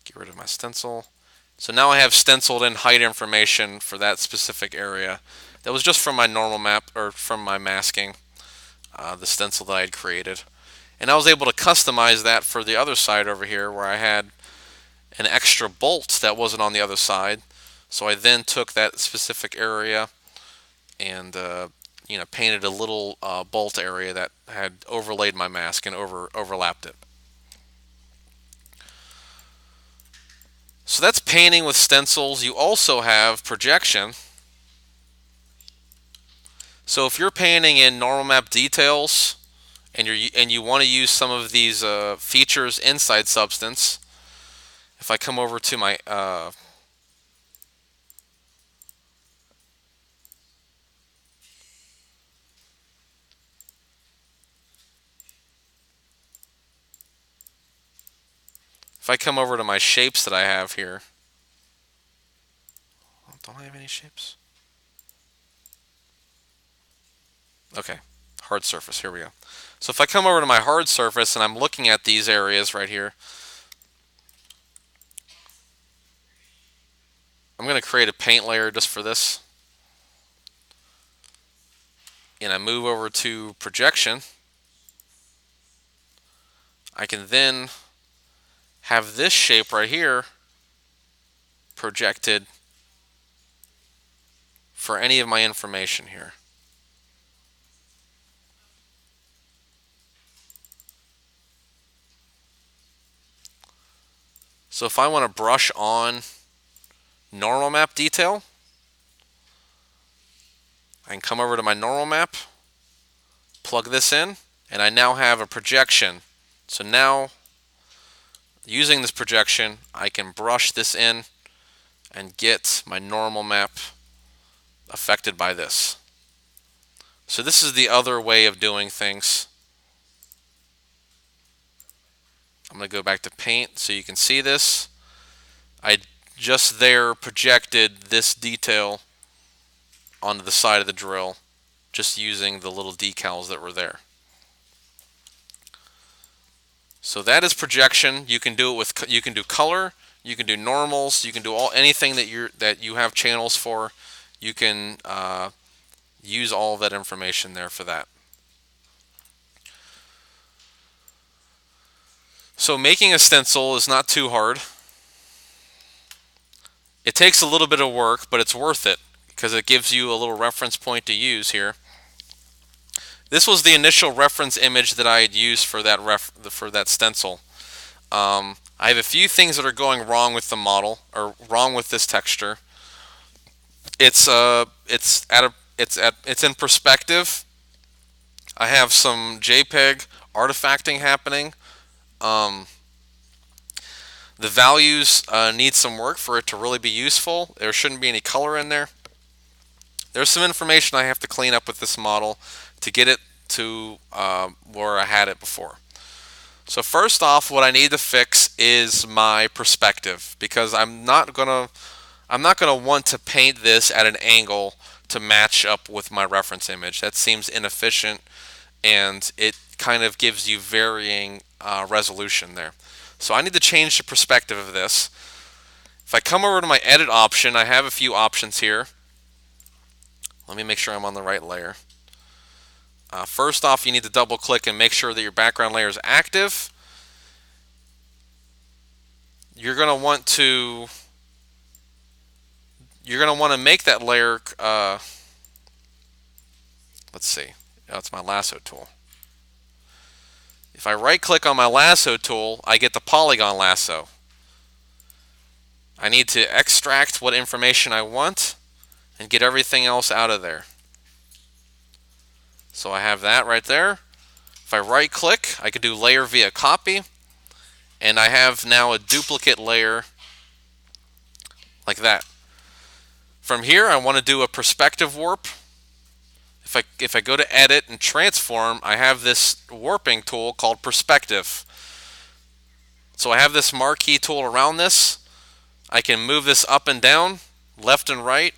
[SPEAKER 1] get rid of my stencil. So now I have stenciled in height information for that specific area. That was just from my normal map, or from my masking, the stencil that I had created. And I was able to customize that for the other side over here, where I had an extra bolt that wasn't on the other side. So I then took that specific area and painted a little bolt area that had overlaid my mask and overlapped it. So that's painting with stencils. You also have projection. So if you're painting in normal map details and you want to use some of these features inside Substance, if I come over to my shapes that I have here, don't I have any shapes? Okay, hard surface, here we go. So if I come over to my hard surface and I'm looking at these areas right here, I'm going to create a paint layer just for this. And I move over to projection. I can then have this shape right here projected for any of my information here. So if I want to brush on normal map detail, I can come over to my normal map, plug this in, and I now have a projection. So now, using this projection, I can brush this in and get my normal map affected by this. So this is the other way of doing things. I'm going to go back to paint so you can see this. I just there projected this detail onto the side of the drill, just using the little decals that were there. So that is projection. You can do it with, you can do color, you can do normals, you can do anything that you have channels for. You can use all of that information there for that. So making a stencil is not too hard. It takes a little bit of work, but it's worth it because it gives you a little reference point to use here. This was the initial reference image that I had used for that stencil. I have a few things that are going wrong with the model, or wrong with this texture. It's in perspective. I have some JPEG artifacting happening. The values need some work for it to really be useful. There shouldn't be any color in there. There's some information I have to clean up with this model to get it to where I had it before. So first off, what I need to fix is my perspective, because I'm not gonna want to paint this at an angle to match up with my reference image. That seems inefficient, and it kind of gives you varying resolution there. So I need to change the perspective of this. If I come over to my edit option, I have a few options here. Let me make sure I'm on the right layer. First off, you need to double click and make sure that your background layer is active. You're going to want to make that layer, let's see, that's my lasso tool. If I right click on my lasso tool, I get the polygon lasso. I need to extract what information I want and get everything else out of there. So I have that right there. If I right click, I can do layer via copy, and I have now a duplicate layer like that. From here, I want to do a perspective warp. If I go to edit and transform, I have this warping tool called perspective. So I have this marquee tool around this. I can move this up and down, left and right,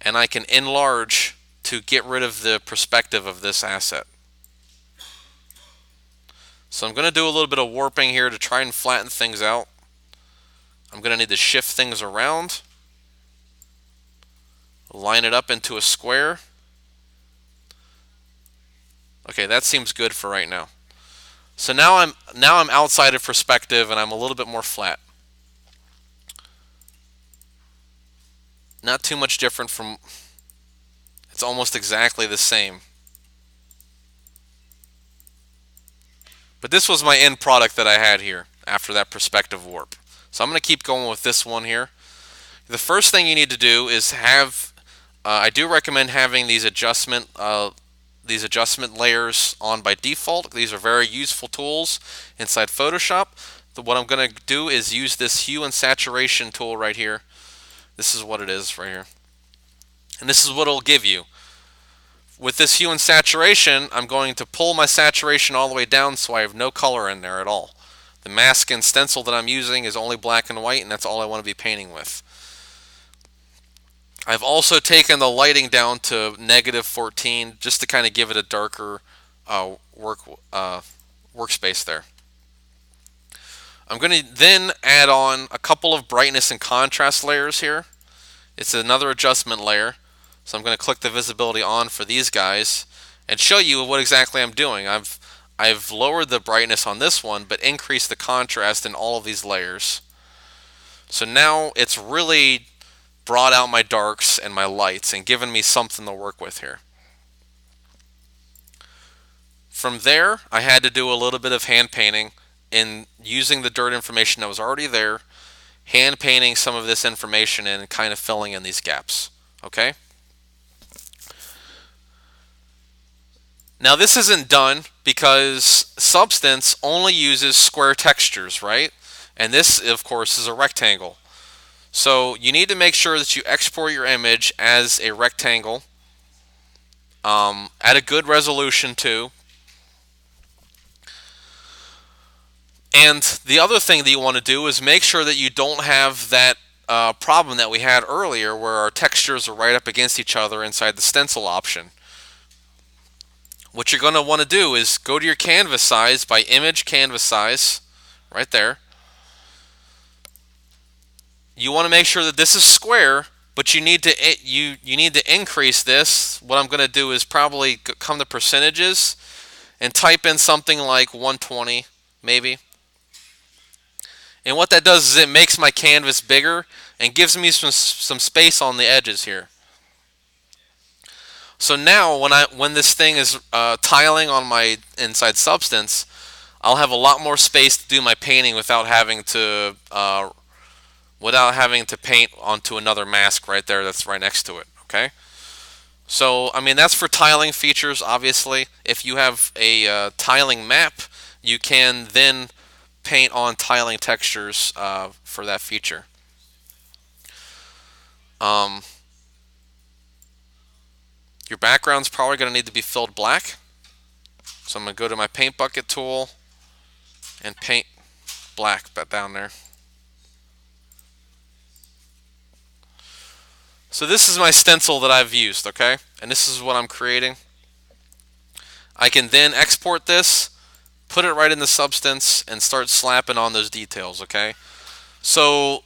[SPEAKER 1] and I can enlarge to get rid of the perspective of this asset. So I'm going to do a little bit of warping here to try and flatten things out. I'm going to need to shift things around, line it up into a square. Okay, that seems good for right now. So now I'm outside of perspective and I'm a little bit more flat. Not too much different from, it's almost exactly the same. But this was my end product that I had here after that perspective warp. So I'm going to keep going with this one here. The first thing you need to do is have, I do recommend having these adjustment layers on by default. These are very useful tools inside Photoshop. What I'm going to do is use this hue and saturation tool right here. This is what it is right here. And this is what it'll give you. With this hue and saturation, I'm going to pull my saturation all the way down so I have no color in there at all. The mask and stencil that I'm using is only black and white, and that's all I want to be painting with. I've also taken the lighting down to -14 just to kind of give it a darker workspace there. I'm going to then add on a couple of brightness and contrast layers here. It's another adjustment layer. So I'm going to click the visibility on for these guys and show you what exactly I'm doing. I've lowered the brightness on this one, but increased the contrast in all of these layers. So now it's really brought out my darks and my lights and given me something to work with here. From there, I had to do a little bit of hand painting in using the dirt information that was already there, hand painting some of this information in and kind of filling in these gaps. Okay? Now this isn't done because Substance only uses square textures, right? And this, of course, is a rectangle. So you need to make sure that you export your image as a rectangle at a good resolution too. And the other thing that you want to do is make sure that you don't have that problem that we had earlier where our textures are right up against each other inside the stencil option. What you're going to want to do is go to your canvas size by image canvas size, right there. You want to make sure that this is square, but you need to increase this. What I'm going to do is probably come to percentages and type in something like 120 maybe. And what that does is it makes my canvas bigger and gives me some space on the edges here. So now when this thing is tiling on my inside Substance, I'll have a lot more space to do my painting without having to paint onto another mask right there that's right next to it. Okay. So I mean that's for tiling features. Obviously, if you have a tiling map, you can then paint on tiling textures for that feature. Your background's probably going to need to be filled black. So I'm going to go to my paint bucket tool and paint black down there. So this is my stencil that I've used, okay? And this is what I'm creating. I can then export this, put it right in the Substance, and start slapping on those details, okay? So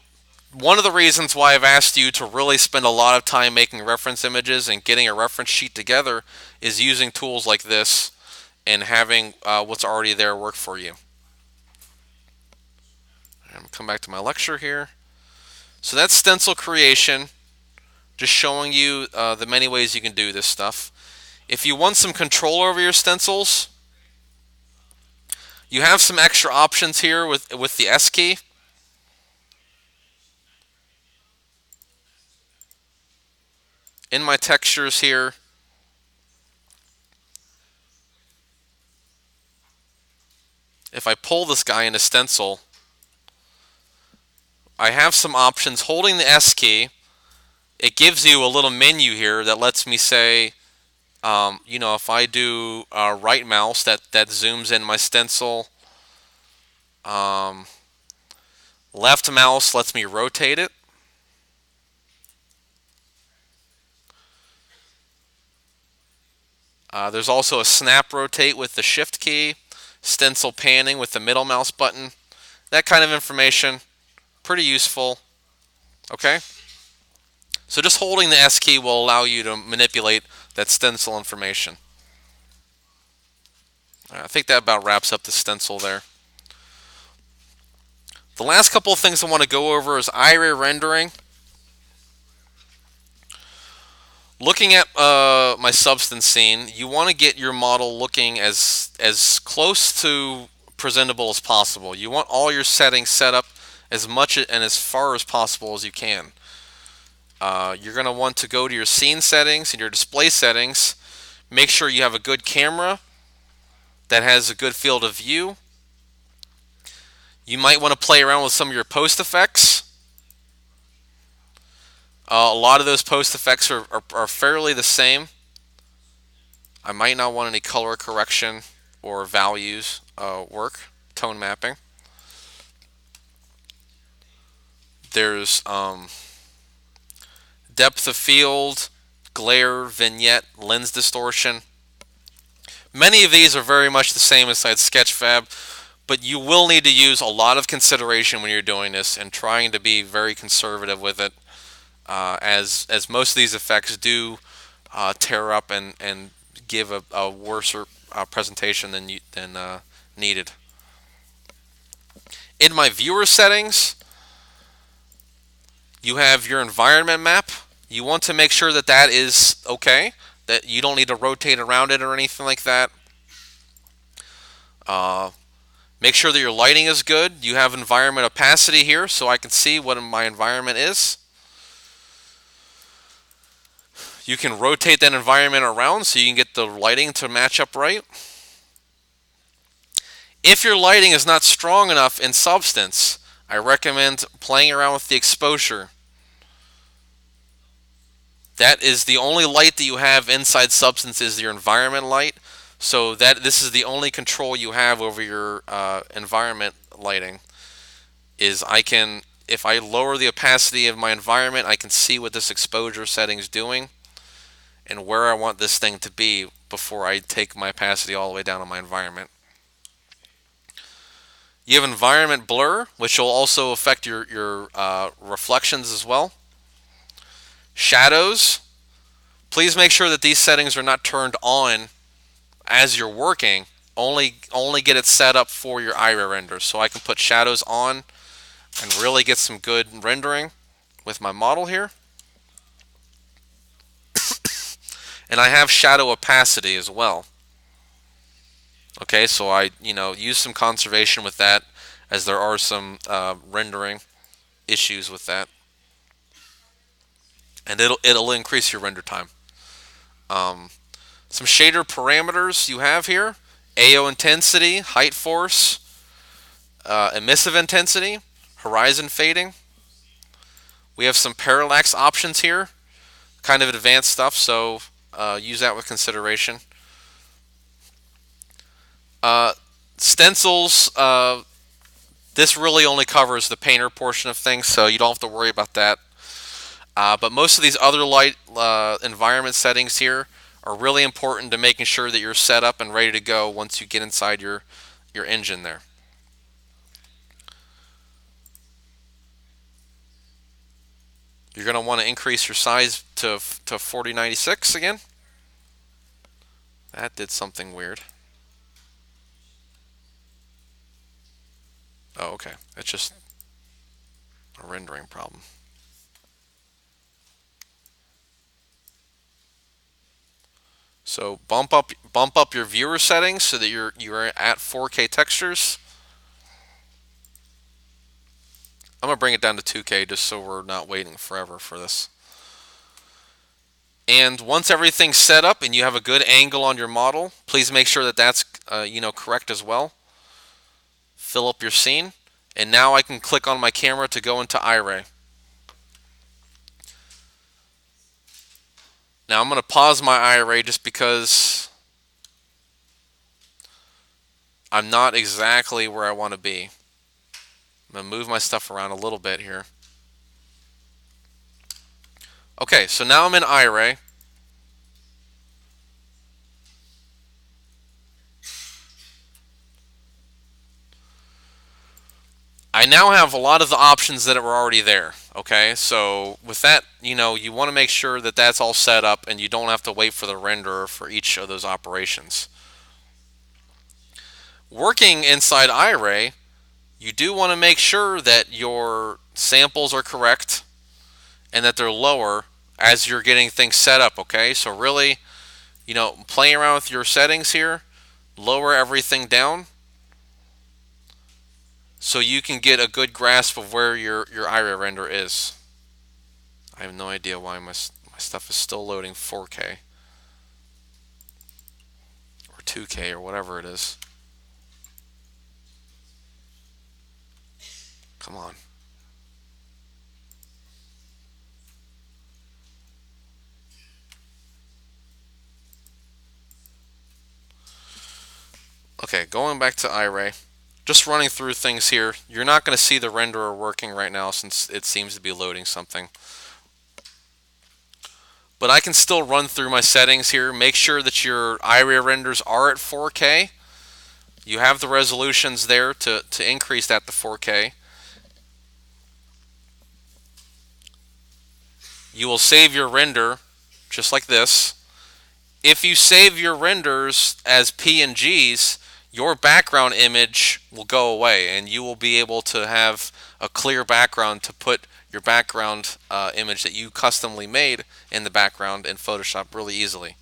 [SPEAKER 1] One of the reasons why I've asked you to really spend a lot of time making reference images and getting a reference sheet together is using tools like this and having what's already there work for you. I'm going to come back to my lecture here. So that's stencil creation, just showing you the many ways you can do this stuff. If you want some control over your stencils, you have some extra options here with the S key. In my textures here, if I pull this guy into stencil, I have some options. Holding the S key, it gives you a little menu here that lets me say, if I do right mouse, that zooms in my stencil. Left mouse lets me rotate it. There's also a snap rotate with the shift key, stencil panning with the middle mouse button. That kind of information, pretty useful. Okay? So just holding the S key will allow you to manipulate that stencil information. I think that about wraps up the stencil there. The last couple of things I want to go over is eye-ray rendering. Looking at my substance scene, you want to get your model looking as close to presentable as possible. You want all your settings set up as much and as far as possible as you can. You're going to want to go to your scene settings and your display settings. Make sure you have a good camera that has a good field of view. You might want to play around with some of your post effects. A lot of those post effects are fairly the same. I might not want any color correction or values work, tone mapping. There's depth of field, glare, vignette, lens distortion. Many of these are very much the same inside Sketchfab, but you will need to use a lot of consideration when you're doing this and trying to be very conservative with it, as most of these effects do tear up and give a worse presentation than needed. In my viewer settings, you have your environment map. You want to make sure that that is okay, that you don't need to rotate around it or anything like that. Make sure that your lighting is good. You have environment opacity here so I can see what my environment is. You can rotate that environment around so you can get the lighting to match up right. If your lighting is not strong enough in Substance, I recommend playing around with the exposure. That is the only light that you have inside Substance is your environment light. So this is the only control you have over your environment lighting. Is if I lower the opacity of my environment, I can see what this exposure setting is doing and where I want this thing to be before I take my opacity all the way down on my environment. You have environment blur, which will also affect your reflections as well. Shadows. Please make sure that these settings are not turned on as you're working. Only get it set up for your eye-ray render. So I can put shadows on and really get some good rendering with my model here. And I have shadow opacity as well. Okay, so I use some conservation with that, as there are some rendering issues with that, and it'll increase your render time. Some shader parameters you have here: AO intensity, height force, emissive intensity, horizon fading. We have some parallax options here, kind of advanced stuff, so use that with consideration. Stencils, this really only covers the painter portion of things, so you don't have to worry about that. But most of these other light environment settings here are really important to making sure that you're set up and ready to go once you get inside your engine there. You're going to want to increase your size to 4096 again. That did something weird. Oh, okay. It's just a rendering problem. So bump up your viewer settings so that you're at 4K textures. I'm gonna bring it down to 2K just so we're not waiting forever for this. And once everything's set up and you have a good angle on your model, please make sure that that's correct as well. Fill up your scene, and now I can click on my camera to go into iRay. Now I'm going to pause my iRay just because I'm not exactly where I want to be. I'm going to move my stuff around a little bit here. Okay, so now I'm in iRay. I now have a lot of the options that were already there. Okay, so with that, you want to make sure that that's all set up and you don't have to wait for the renderer for each of those operations. Working inside iRay, you do want to make sure that your samples are correct and that they're lower as you're getting things set up, okay? So really, playing around with your settings here, lower everything down so you can get a good grasp of where your iRay render is. I have no idea why my stuff is still loading 4K or 2K or whatever it is. Come on. Okay, going back to iRay. Just running through things here. You're not going to see the renderer working right now since it seems to be loading something. But I can still run through my settings here. Make sure that your iRay renders are at 4K. You have the resolutions there to increase that to 4K. You will save your render just like this. If you save your renders as PNGs, your background image will go away and you will be able to have a clear background to put your background image that you customly made in the background in Photoshop really easily.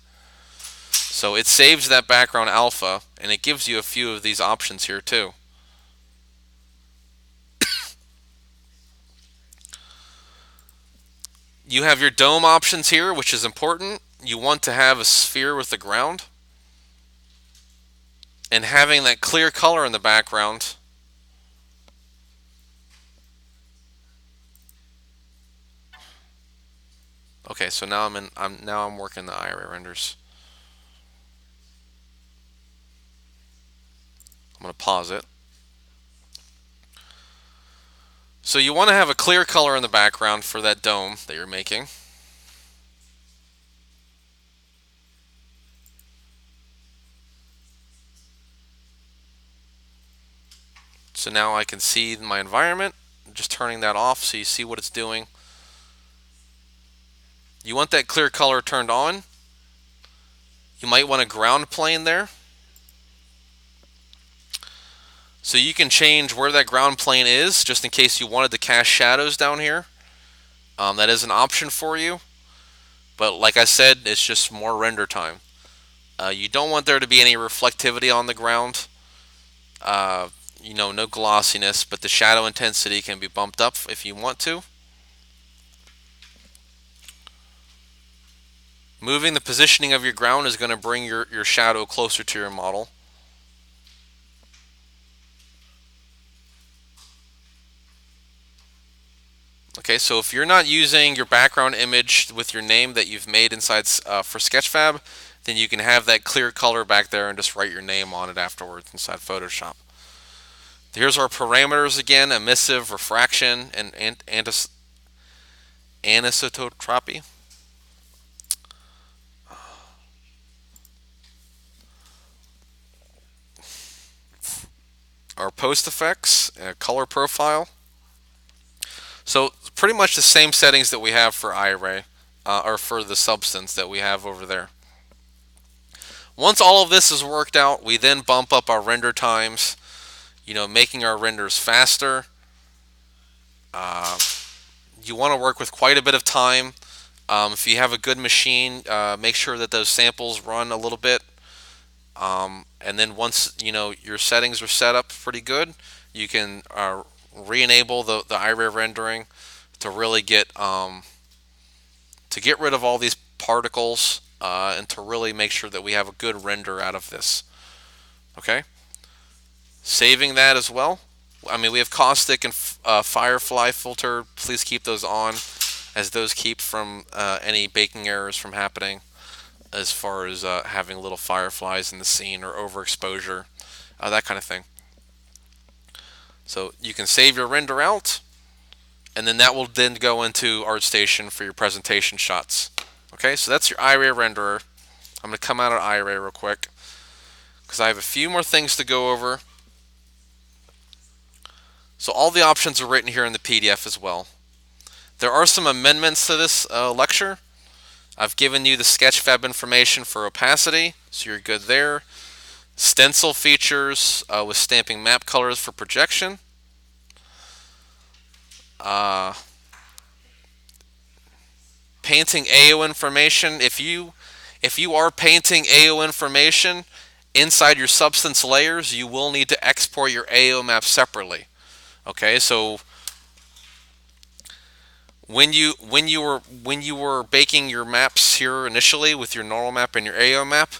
[SPEAKER 1] So it saves that background alpha and it gives you a few of these options here too. You have your dome options here, which is important. You want to have a sphere with the ground. And having that clear color in the background Okay, so now I'm working the iRay renders. I'm going to pause it. So you want to have a clear color in the background for that dome that you're making. So now I can see my environment. I'm just turning that off so you see what it's doing. You want that clear color turned on. You might want a ground plane there. So you can change where that ground plane is just in case you wanted to cast shadows down here. That is an option for you. But like I said, it's just more render time. You don't want there to be any reflectivity on the ground. No glossiness, but the shadow intensity can be bumped up if you want to. Moving the positioning of your ground is going to bring your shadow closer to your model. Okay, so if you're not using your background image with your name that you've made inside for Sketchfab, then you can have that clear color back there and just write your name on it afterwards inside Photoshop. Here's our parameters again: emissive, refraction, and anisotropy. Our post effects, color profile. So pretty much the same settings that we have for iRay, or for the Substance that we have over there. Once all of this is worked out, we then bump up our render times, making our renders faster. You want to work with quite a bit of time. If you have a good machine, make sure that those samples run a little bit. And then once your settings are set up pretty good, you can re-enable the iRay rendering to really get rid of all these particles, and to really make sure that we have a good render out of this. Okay, saving that as well. I mean, we have caustic and firefly filter. Please keep those on, as those keep from any baking errors from happening, as far as having little fireflies in the scene or overexposure, that kind of thing. So you can save your render out, and then that will then go into ArtStation for your presentation shots. Okay, so that's your iRay renderer. I'm going to come out of iRay real quick, because I have a few more things to go over. So all the options are written here in the PDF as well. There are some amendments to this lecture. I've given you the Sketchfab information for opacity, so you're good there. Stencil features with stamping map colors for projection. Painting AO information. If you are painting AO information inside your Substance layers, you will need to export your AO map separately. Okay, so when you were baking your maps here initially with your normal map and your AO map,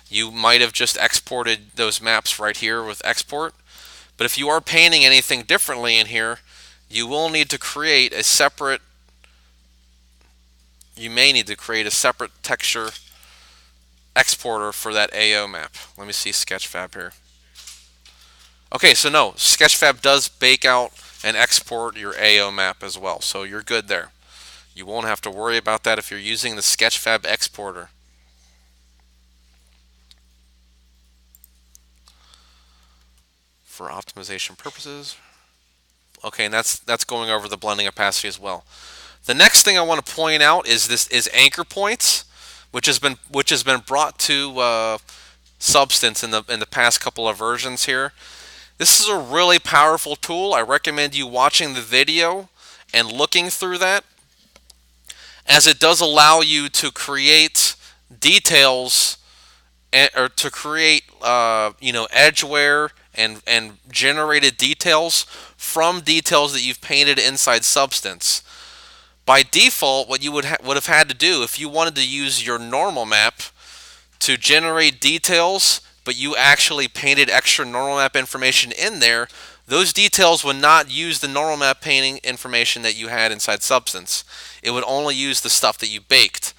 [SPEAKER 1] you might have just exported those maps right here with export. But if you are painting anything differently in here, you will need to create a separate. You may need to create a separate texture exporter for that AO map. Let me see Sketchfab here. Okay, so no, Sketchfab does bake out and export your AO map as well, so you're good there. You won't have to worry about that if you're using the Sketchfab exporter. For optimization purposes. Okay, and that's going over the blending opacity as well. The next thing I want to point out is anchor points, which has been brought to Substance in the past couple of versions here. This is a really powerful tool. I recommend you watching the video and looking through that, as it does allow you to create details, or to create edgeware and generated details from details that you've painted inside Substance. By default, what you would have had to do if you wanted to use your normal map to generate details, but you actually painted extra normal map information in there, those details would not use the normal map painting information that you had inside Substance. It would only use the stuff that you baked.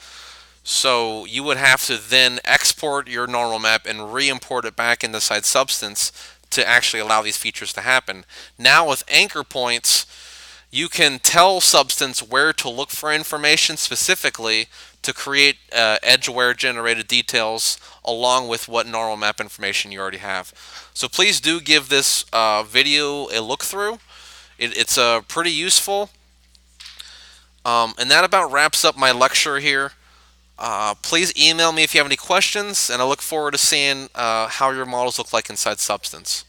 [SPEAKER 1] So you would have to then export your normal map and re-import it back inside Substance to actually allow these features to happen. Now with anchor points, you can tell Substance where to look for information specifically to create edgeware generated details along with what normal map information you already have. So please do give this video a look through. It's pretty useful. And that about wraps up my lecture here. Please email me if you have any questions, and I look forward to seeing how your models look like inside Substance.